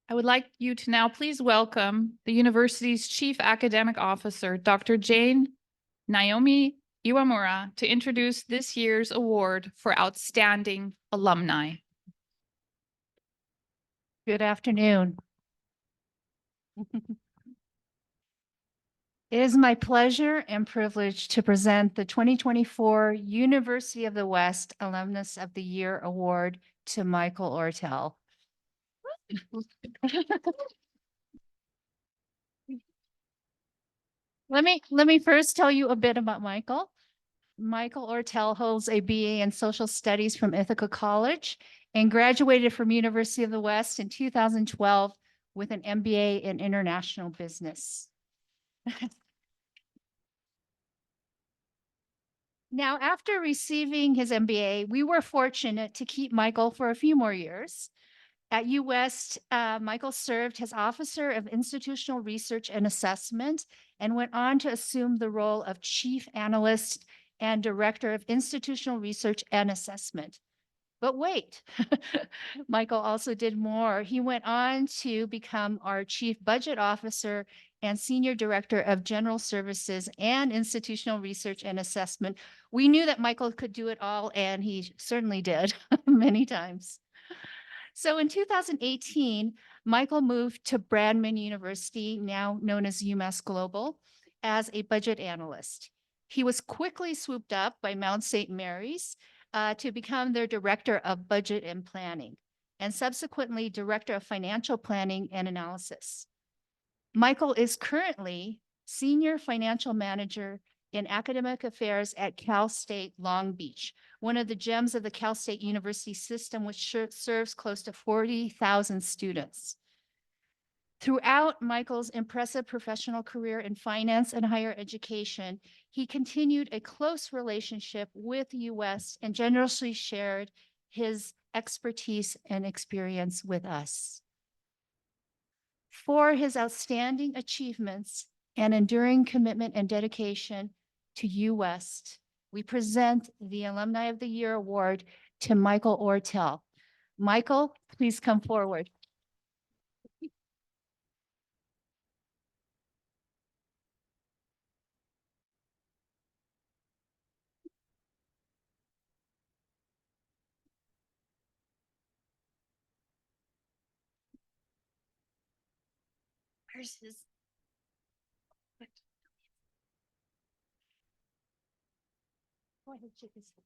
A: I would like you to now please welcome the university's Chief Academic Officer, Dr. Jane Naomi Iwamura, to introduce this year's award for outstanding alumni.
G: Good afternoon. It is my pleasure and privilege to present the 2024 University of the West Alumnus of the Year Award to Michael Ortel. Let me first tell you a bit about Michael. Michael Ortel holds a BA in Social Studies from Ithaca College and graduated from University of the West in 2012 with an MBA in International Business. Now, after receiving his MBA, we were fortunate to keep Michael for a few more years. At UWest, Michael served as Officer of Institutional Research and Assessment and went on to assume the role of Chief Analyst and Director of Institutional Research and Assessment. But wait, Michael also did more. He went on to become our Chief Budget Officer and Senior Director of General Services and Institutional Research and Assessment. We knew that Michael could do it all, and he certainly did many times. So in 2018, Michael moved to Brandman University, now known as UMass Global, as a budget analyst. He was quickly swooped up by Mount St. Mary's to become their Director of Budget and Planning, and subsequently Director of Financial Planning and Analysis. Michael is currently Senior Financial Manager in Academic Affairs at Cal State Long Beach, one of the gems of the Cal State University system, which serves close to 40,000 students. Throughout Michael's impressive professional career in finance and higher education, he continued a close relationship with UWest and generously shared his expertise and experience with us. For his outstanding achievements and enduring commitment and dedication to UWest, we present the Alumni of the Year Award to Michael Ortel. Michael, please come forward. Where's his? Go ahead, check this out.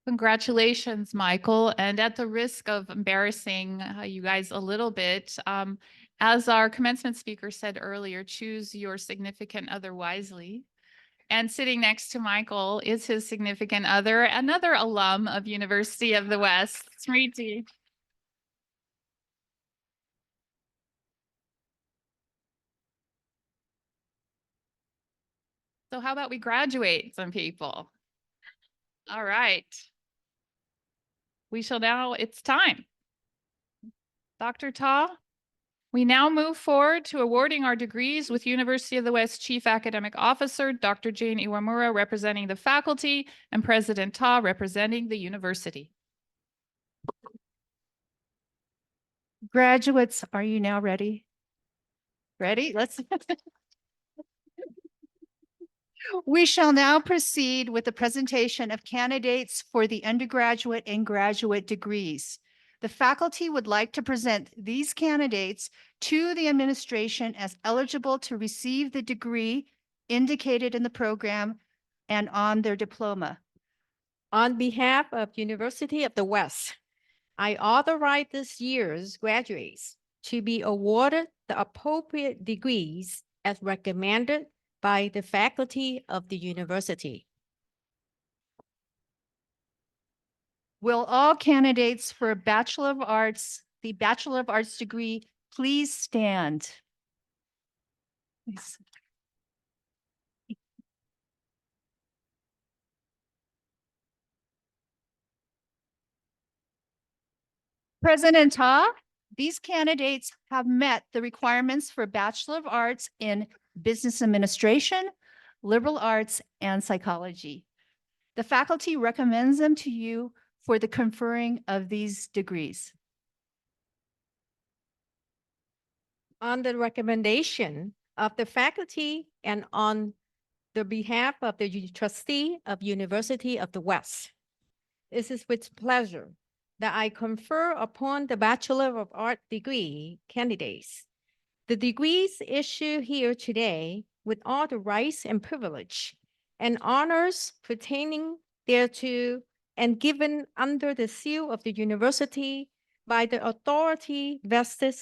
A: Congratulations, Michael. And at the risk of embarrassing you guys a little bit, as our commencement speaker said earlier, choose your significant other wisely. And sitting next to Michael is his significant other, another alum of University of the West, Smriti. So how about we graduate some people? All right. We shall now, it's time. Dr. Ta, we now move forward to awarding our degrees with University of the West Chief Academic Officer, Dr. Jane Iwamura, representing the faculty, and President Ta representing the university.
G: Graduates, are you now ready? Ready? Let's. We shall now proceed with the presentation of candidates for the undergraduate and graduate degrees. The faculty would like to present these candidates to the administration as eligible to receive the degree indicated in the program and on their diploma.
C: On behalf of University of the West, I authorize this year's graduates to be awarded the appropriate degrees as recommended by the faculty of the university.
G: Will all candidates for Bachelor of Arts, the Bachelor of Arts degree, please stand? Please. President Ta, these candidates have met the requirements for Bachelor of Arts in Business Administration, Liberal Arts, and Psychology. The faculty recommends them to you for the conferring of these degrees.
C: On the recommendation of the faculty and on the behalf of the trustee of University of the West, it is with pleasure that I confer upon the Bachelor of Arts degree candidates the degrees issued here today with all the rights and privilege and honors pertaining thereto and given under the seal of the university by the authority vested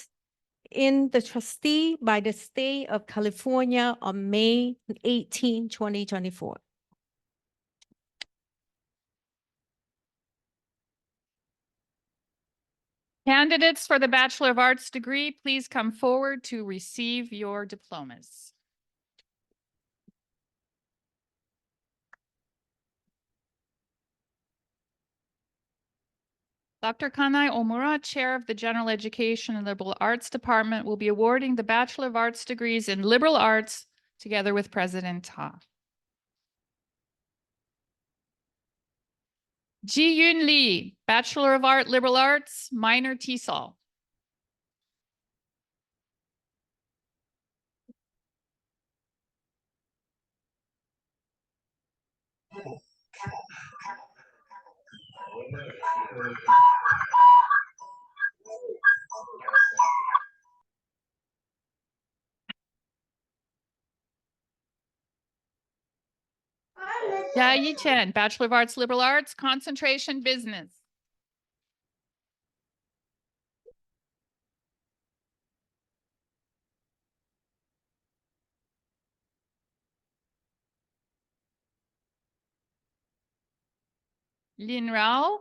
C: in the trustee by the state of California on May 18, 2024.
A: Candidates for the Bachelor of Arts degree, please come forward to receive your diplomas. Dr. Kanai Omura, Chair of the General Education and Liberal Arts Department, will be awarding the Bachelor of Arts degrees in Liberal Arts together with President Ta. Ji Yun Lee, Bachelor of Art, Liberal Arts, minor TESOL. Jia Yi Chen, Bachelor of Arts, Liberal Arts, concentration business. Lin Rao,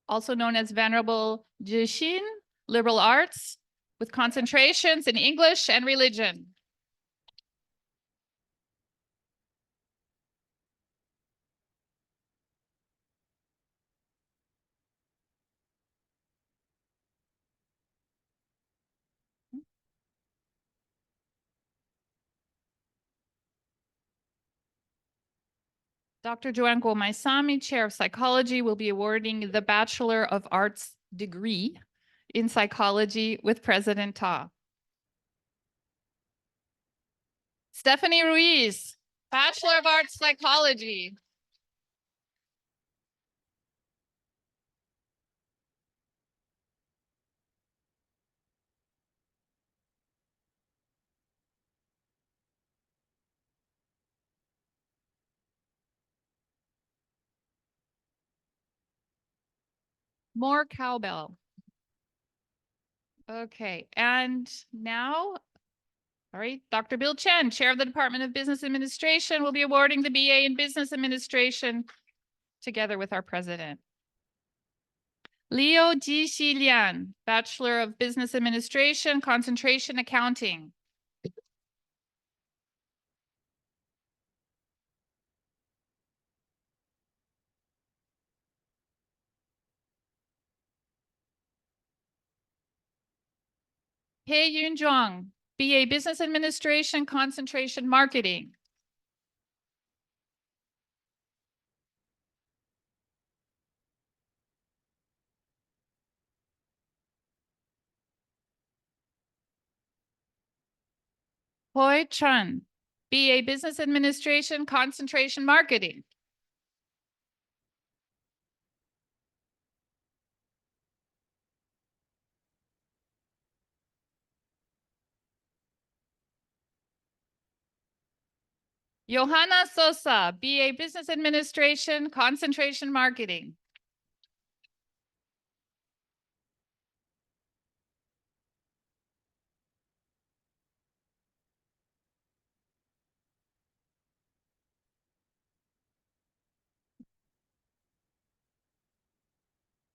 A: also known as Venerable Jishin, Liberal Arts, with concentrations in English and religion. Dr. Joanne Maisami, Chair of Psychology, will be awarding the Bachelor of Arts degree in Psychology with President Ta. Stephanie Ruiz, Bachelor of Arts Psychology. More cowbell. Okay, and now, all right, Dr. Bill Chen, Chair of the Department of Business Administration, will be awarding the BA in Business Administration together with our president. Liu Jixi Lian, Bachelor of Business Administration, concentration accounting. Hei Yun Zhuang, BA Business Administration, concentration marketing. Hoi Chun, BA Business Administration, concentration marketing. Johanna Sosa, BA Business Administration, concentration marketing.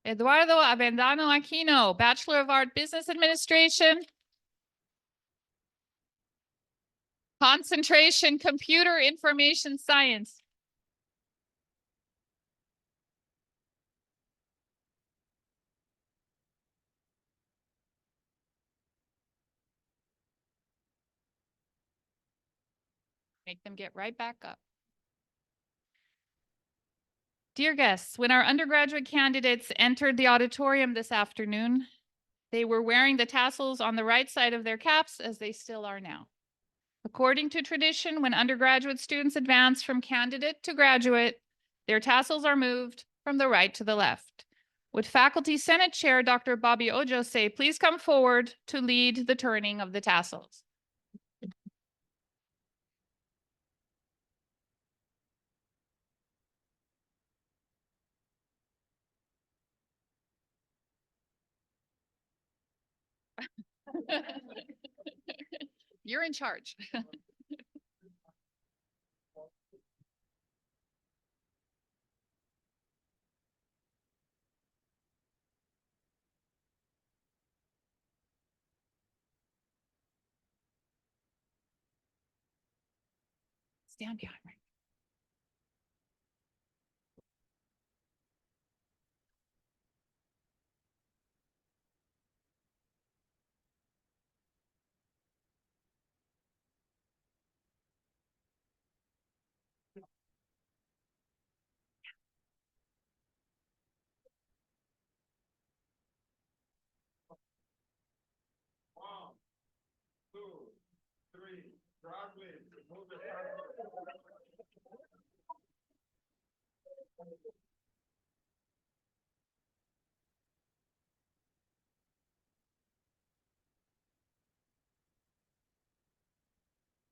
A: Eduardo Avendano Aquino, Bachelor of Art, Business Administration. Concentration, Computer Information Science. Make them get right back up. Dear guests, when our undergraduate candidates entered the auditorium this afternoon, they were wearing the tassels on the right side of their caps, as they still are now. According to tradition, when undergraduate students advance from candidate to graduate, their tassels are moved from the right to the left. Would Faculty Senate Chair Dr. Bobby Ojose please come forward to lead the turning of the tassels? You're in charge. Stand behind me.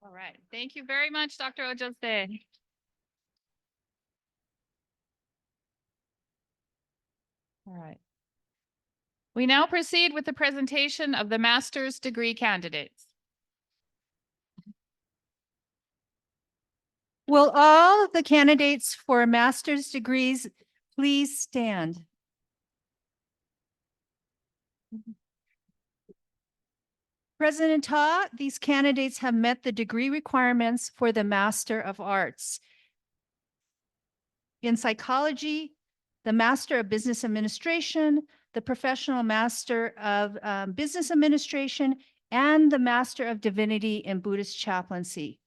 A: All right. Thank you very much, Dr. Ojose. All right. We now proceed with the presentation of the master's degree candidates.
G: Will all of the candidates for master's degrees please stand? President Ta, these candidates have met the degree requirements for the Master of Arts in psychology, the Master of Business Administration, the Professional Master of Business Administration, and the Master of Divinity in Buddhist Chaplaincy.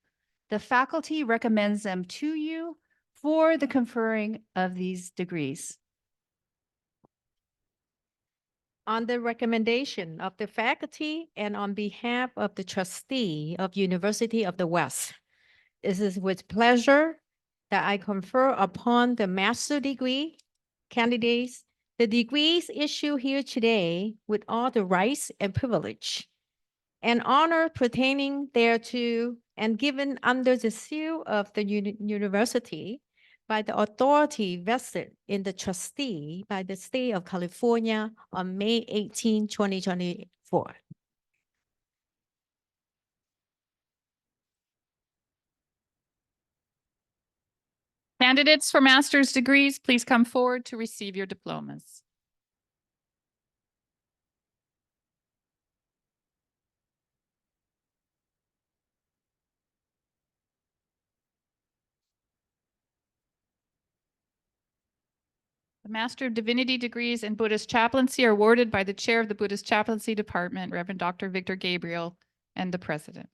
G: The faculty recommends them to you for the conferring of these degrees.
C: On the recommendation of the faculty and on behalf of the trustee of University of the West, it is with pleasure that I confer upon the master degree candidates the degrees issued here today with all the rights and privilege and honor pertaining thereto and given under the seal of the university by the authority vested in the trustee by the state of California on May 18, 2024.
A: Candidates for master's degrees, please come forward to receive your diplomas. The Master of Divinity degrees in Buddhist chaplaincy are awarded by the Chair of the Buddhist Chaplaincy Department, Reverend Dr. Victor Gabriel, and the President.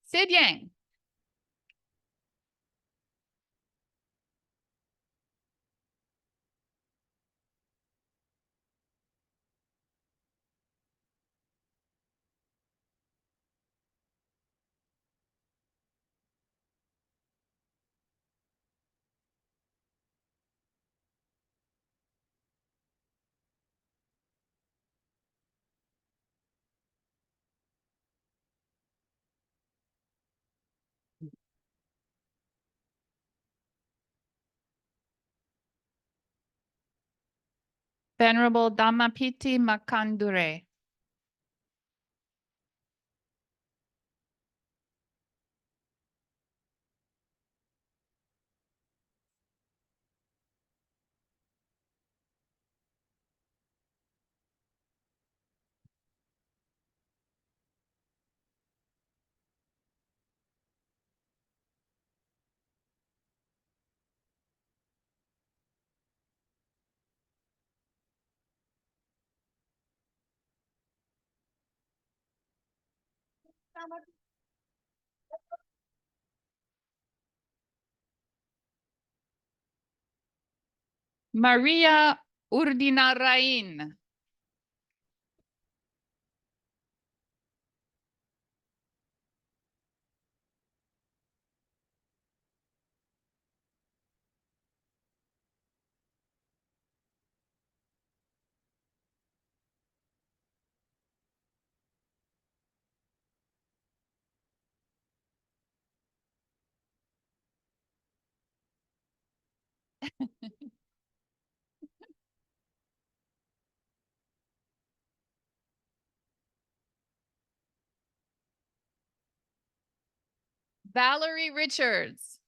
A: Sid Yang. Venerable Dhammapiti Makandure. Maria Urdinarain. Valerie Richards.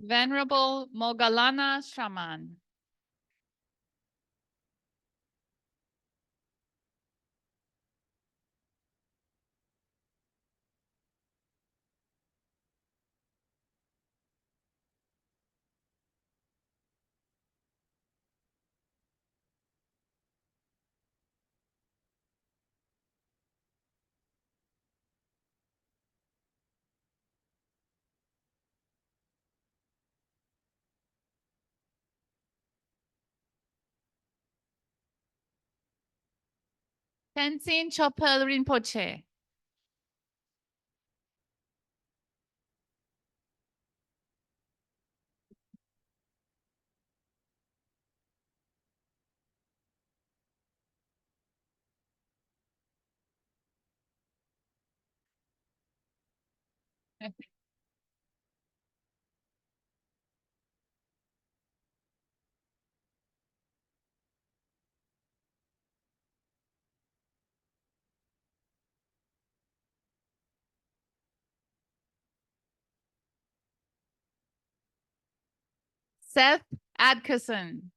A: Venerable Mogalana Shaman. Tenzin Chopel Rinpoche. Seth Adkisson.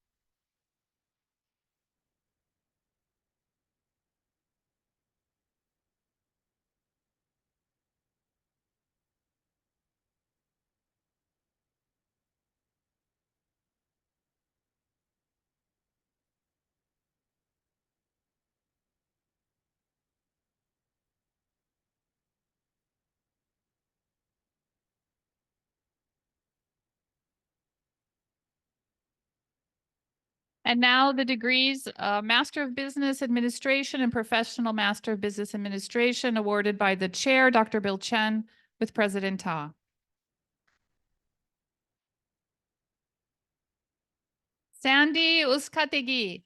A: And now the degrees, Master of Business Administration and Professional Master of Business Administration awarded by the Chair, Dr. Bill Chen, with President Ta. Sandy Uskategi.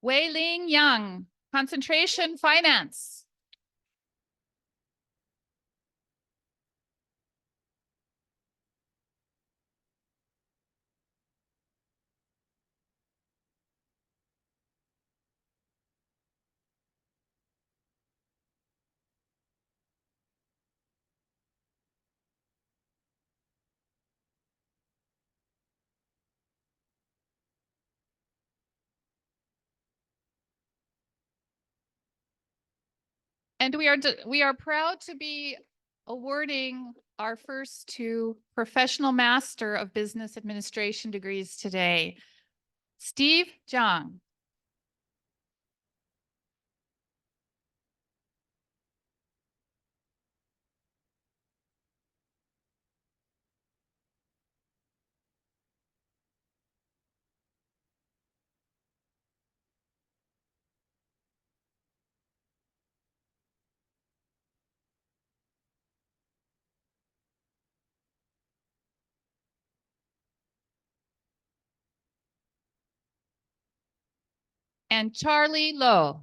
A: Wei Ling Yang, concentration finance. And we are proud to be awarding our first two professional Master of Business Administration degrees today. Steve Zhang. And Charlie Lowe.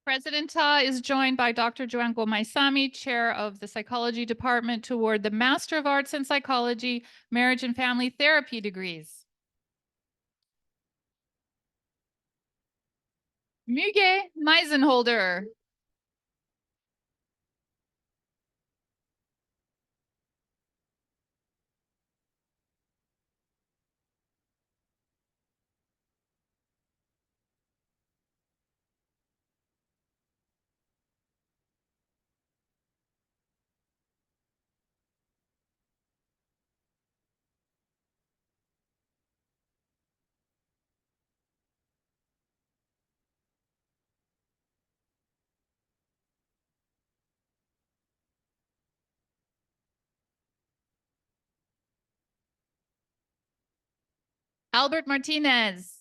A: President Ta is joined by Dr. Joanne Gomaisami, Chair of the Psychology Department, to award the Master of Arts in Psychology, Marriage and Family Therapy degrees. Müge Meisenholder. Albert Martinez.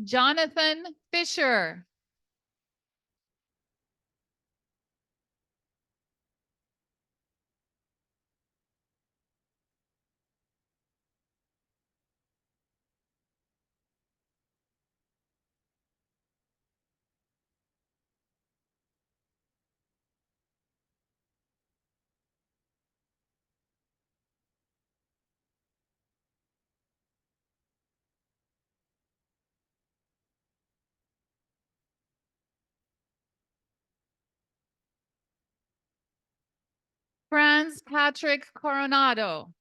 A: Jonathan Fisher. Franz Patrick Coronado.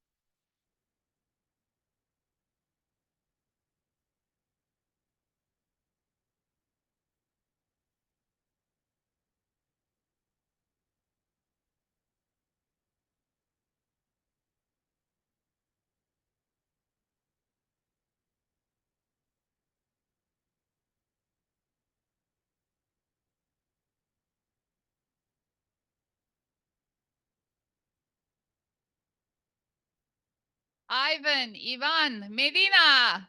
A: Ivan, Ivan, Medina.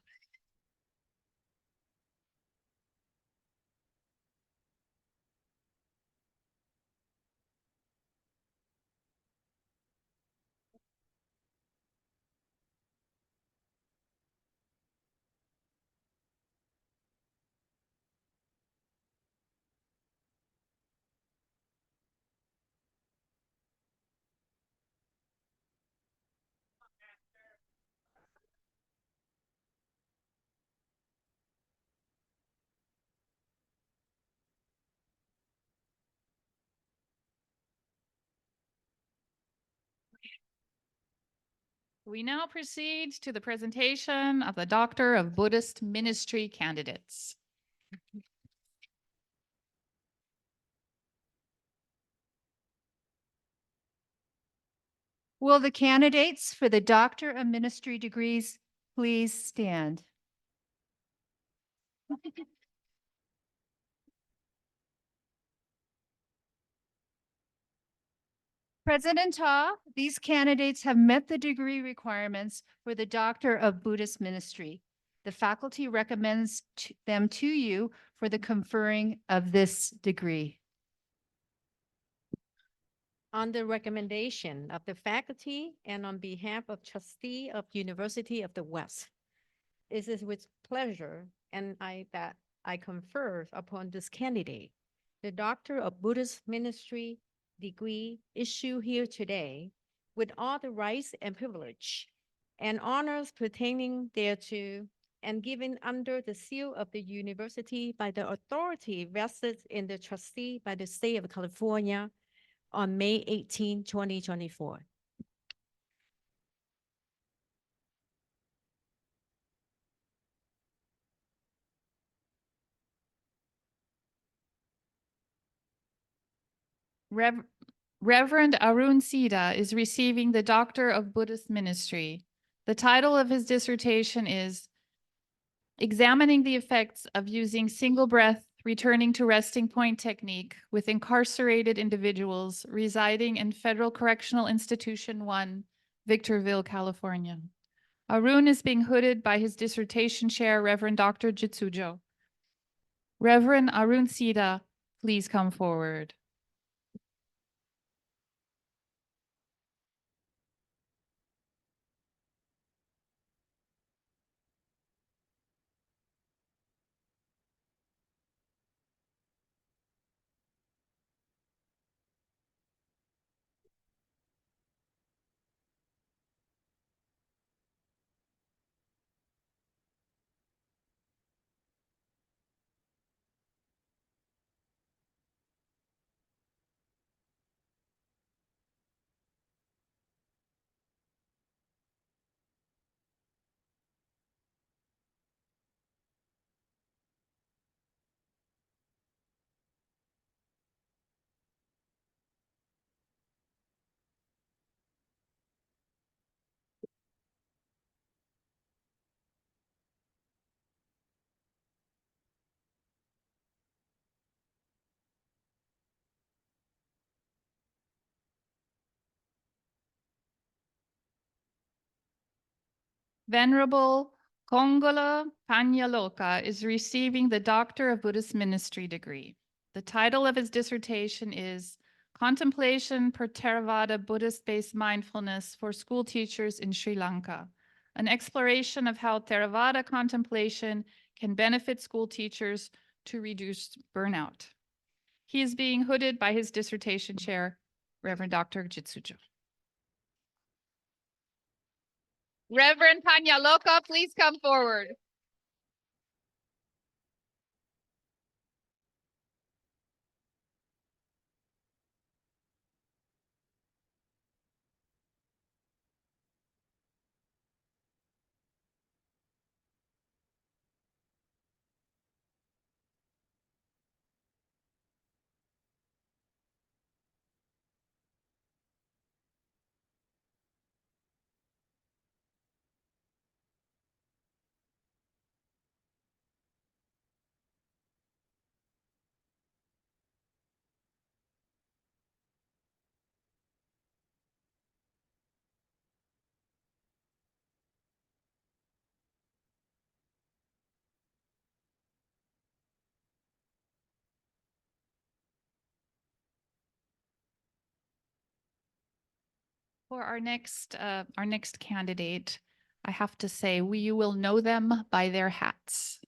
A: We now proceed to the presentation of the Doctor of Buddhist Ministry candidates.
G: Will the candidates for the Doctor of Ministry degrees please stand? President Ta, these candidates have met the degree requirements for the Doctor of Buddhist Ministry. The faculty recommends them to you for the conferring of this degree.
C: On the recommendation of the faculty and on behalf of trustee of University of the West, it is with pleasure that I confer upon this candidate the Doctor of Buddhist Ministry degree issued here today with all the rights and privilege and honors pertaining thereto and given under the seal of the university by the authority vested in the trustee by the state of California on May 18, 2024.
A: Reverend Arun Sida is receiving the Doctor of Buddhist Ministry. The title of his dissertation is Examining the Effects of Using Single Breath Returning to Resting Point Technique with Incarcerated Individuals Residing in Federal Correctional Institution 1, Victorville, California. Arun is being hooded by his dissertation chair, Reverend Dr. Jitsujo. Reverend Arun Sida, please come forward. Venerable Kongola Panyaloka is receiving the Doctor of Buddhist Ministry degree. The title of his dissertation is Contemplation per Theravada Buddhist-Based Mindfulness for School Teachers in Sri Lanka, an exploration of how Theravada contemplation can benefit school teachers to reduce burnout. He is being hooded by his dissertation chair, Reverend Dr. Jitsujo. Reverend Panyaloka, please come forward. For our next candidate, I have to say, you will know them by their hats.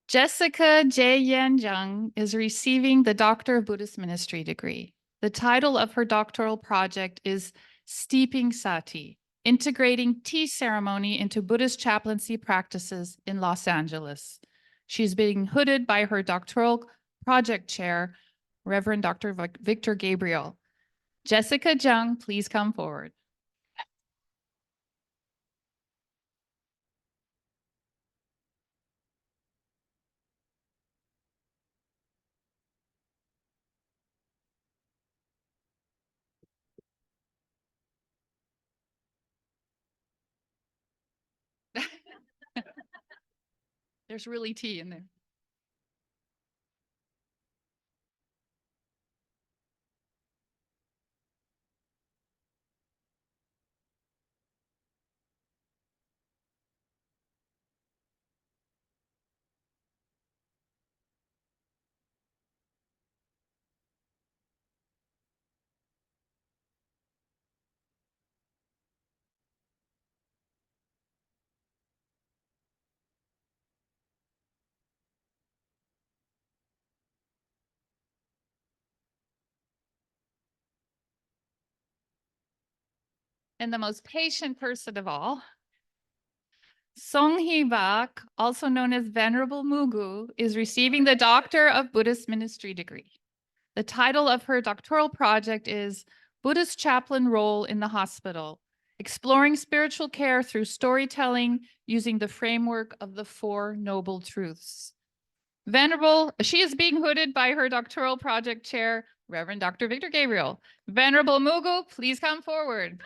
A: Jessica J. Yan Jung is receiving the Doctor of Buddhist Ministry degree. The title of her doctoral project is Steeping Sati, Integrating Tea Ceremony into Buddhist Chaplaincy Practices in Los Angeles. She's being hooded by her doctoral project chair, Reverend Dr. Victor Gabriel. Jessica Jung, please come forward. There's really tea in there. And the most patient person of all, Song Hee Bak, also known as Venerable Mugu, is receiving the Doctor of Buddhist Ministry degree. The title of her doctoral project is Buddhist Chaplain Role in the Hospital, Exploring Spiritual Care Through Storytelling Using the Framework of the Four Noble Truths. She is being hooded by her doctoral project chair, Reverend Dr. Victor Gabriel. Venerable Mugu, please come forward.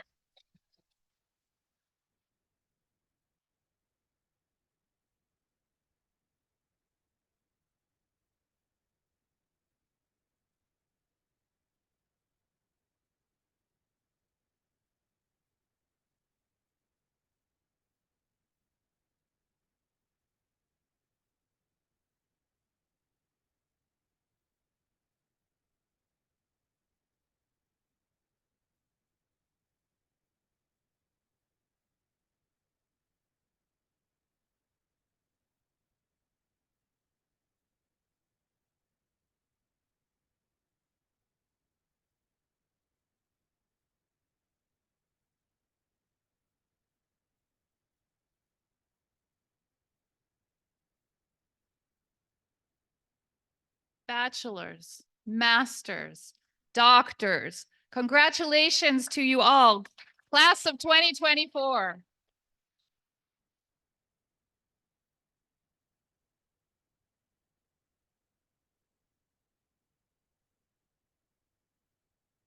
A: Bachelors, masters, doctors, congratulations to you all, class of 2024.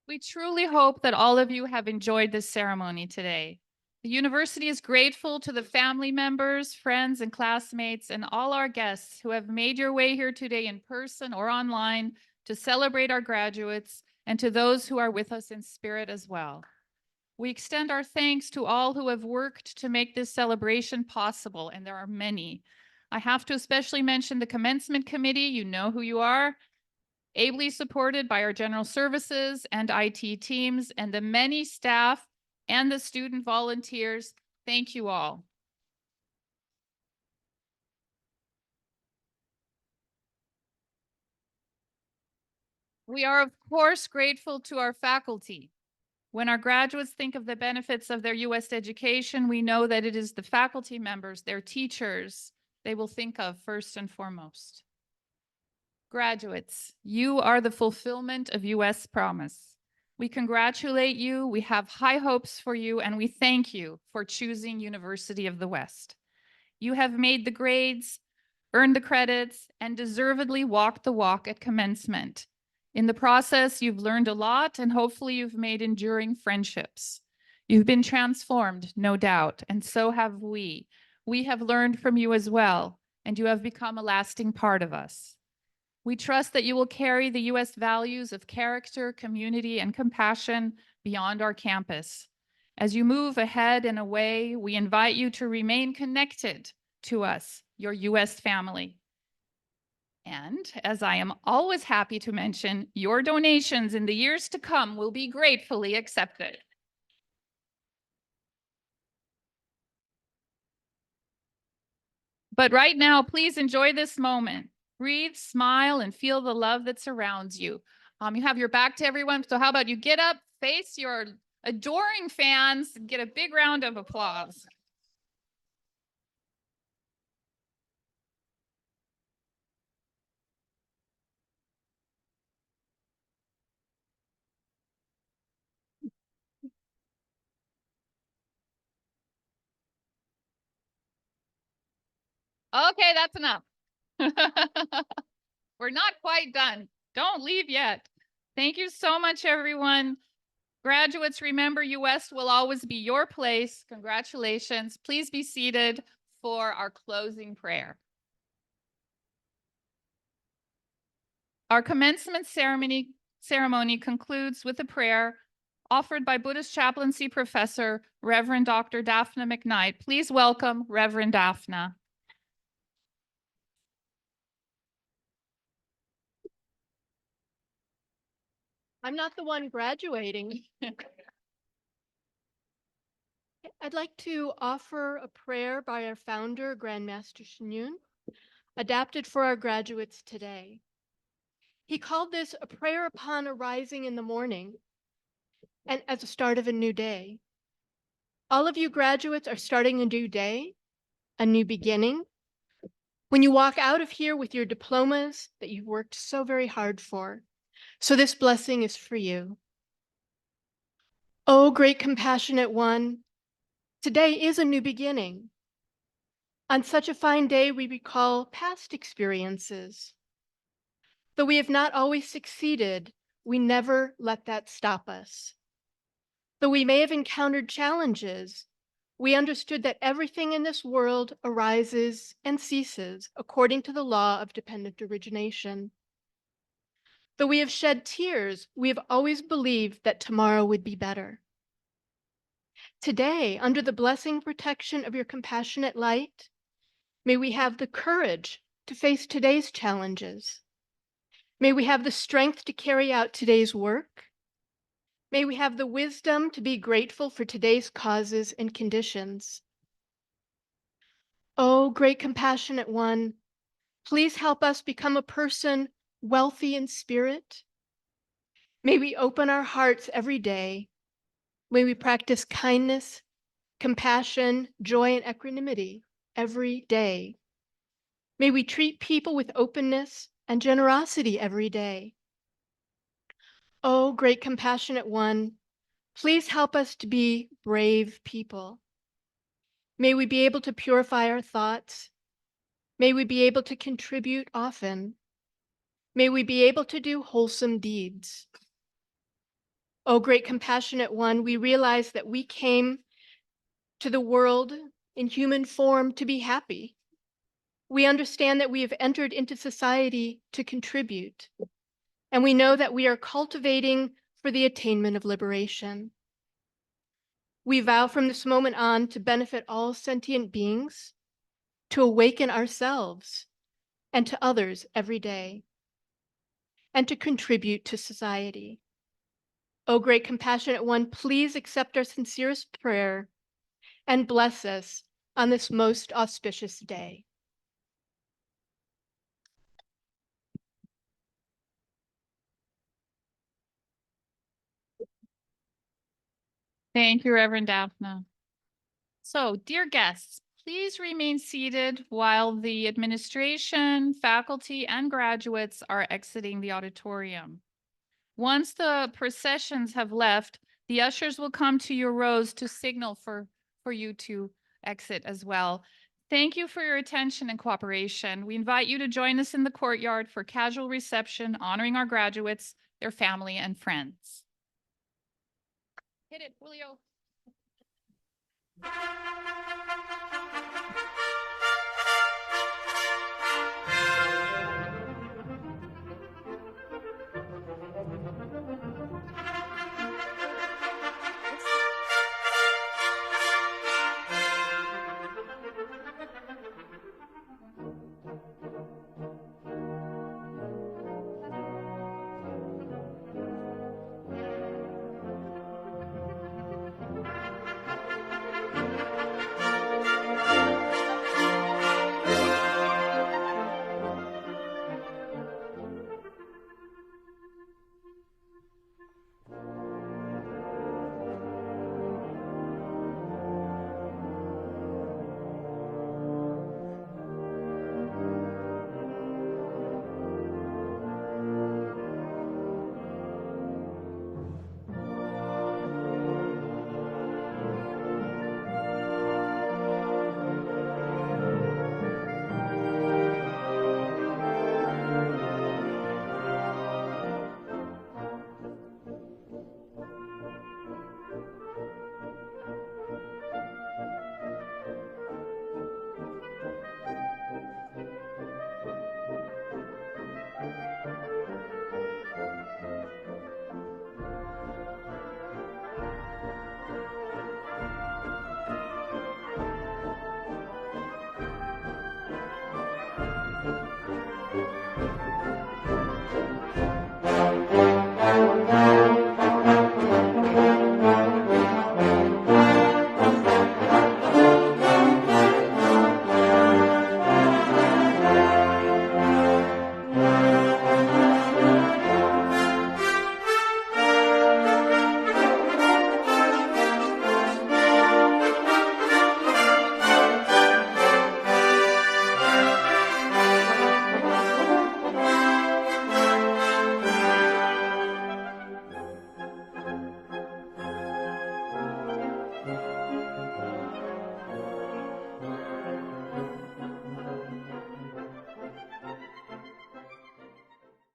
A: We truly hope that all of you have enjoyed this ceremony today. The university is grateful to the family members, friends, and classmates, and all our guests who have made your way here today in person or online to celebrate our graduates, and to those who are with us in spirit as well. We extend our thanks to all who have worked to make this celebration possible, and there are many. I have to especially mention the Commencement Committee. You know who you are. Ably supported by our general services and IT teams, and the many staff and the student volunteers. Thank you all. We are, of course, grateful to our faculty. When our graduates think of the benefits of their UWest education, we know that it is the faculty members, their teachers, they will think of first and foremost. Graduates, you are the fulfillment of UWest's promise. We congratulate you, we have high hopes for you, and we thank you for choosing University of the West. You have made the grades, earned the credits, and deservedly walked the walk at commencement. In the process, you've learned a lot, and hopefully you've made enduring friendships. You've been transformed, no doubt, and so have we. We have learned from you as well, and you have become a lasting part of us. We trust that you will carry the U.S. values of character, community, and compassion beyond our campus. As you move ahead and away, we invite you to remain connected to us, your U.S. family. And as I am always happy to mention, your donations in the years to come will be gratefully accepted. But right now, please enjoy this moment. Breathe, smile, and feel the love that surrounds you. You have your back to everyone. So how about you get up, face your adoring fans, and get a big round of applause. Okay, that's enough. We're not quite done. Don't leave yet. Thank you so much, everyone. Graduates, remember UWest will always be your place. Congratulations. Please be seated for our closing prayer. Our commencement ceremony concludes with a prayer offered by Buddhist chaplaincy professor, Reverend Dr. Daphna McKnight. Please welcome Reverend Daphna.
H: I'm not the one graduating. I'd like to offer a prayer by our founder, Grandmaster Shin, adapted for our graduates today. He called this a prayer upon arising in the morning and as a start of a new day. All of you graduates are starting a new day, a new beginning. When you walk out of here with your diplomas that you've worked so very hard for. So this blessing is for you. Oh, great compassionate one, today is a new beginning. On such a fine day, we recall past experiences. Though we have not always succeeded, we never let that stop us. Though we may have encountered challenges, we understood that everything in this world arises and ceases according to the law of dependent origination. Though we have shed tears, we have always believed that tomorrow would be better. Today, under the blessing protection of your compassionate light, may we have the courage to face today's challenges. May we have the strength to carry out today's work. May we have the wisdom to be grateful for today's causes and conditions. Oh, great compassionate one, please help us become a person wealthy in spirit. May we open our hearts every day. May we practice kindness, compassion, joy, and equanimity every day. May we treat people with openness and generosity every day. Oh, great compassionate one, please help us to be brave people. May we be able to purify our thoughts. May we be able to contribute often. May we be able to do wholesome deeds. Oh, great compassionate one, we realize that we came to the world in human form to be happy. We understand that we have entered into society to contribute, and we know that we are cultivating for the attainment of liberation. We vow from this moment on to benefit all sentient beings, to awaken ourselves and to others every day, and to contribute to society. O great compassionate one, please accept our sincerest prayer and bless us on this most auspicious day.
A: Thank you, Reverend Daphna. So, dear guests, please remain seated while the administration, faculty, and graduates are exiting the auditorium. Once the processions have left, the ushers will come to your rows to signal for you to exit as well. Thank you for your attention and cooperation. We invite you to join us in the courtyard for casual reception, honoring our graduates, their family, and friends. Hit it, Julio.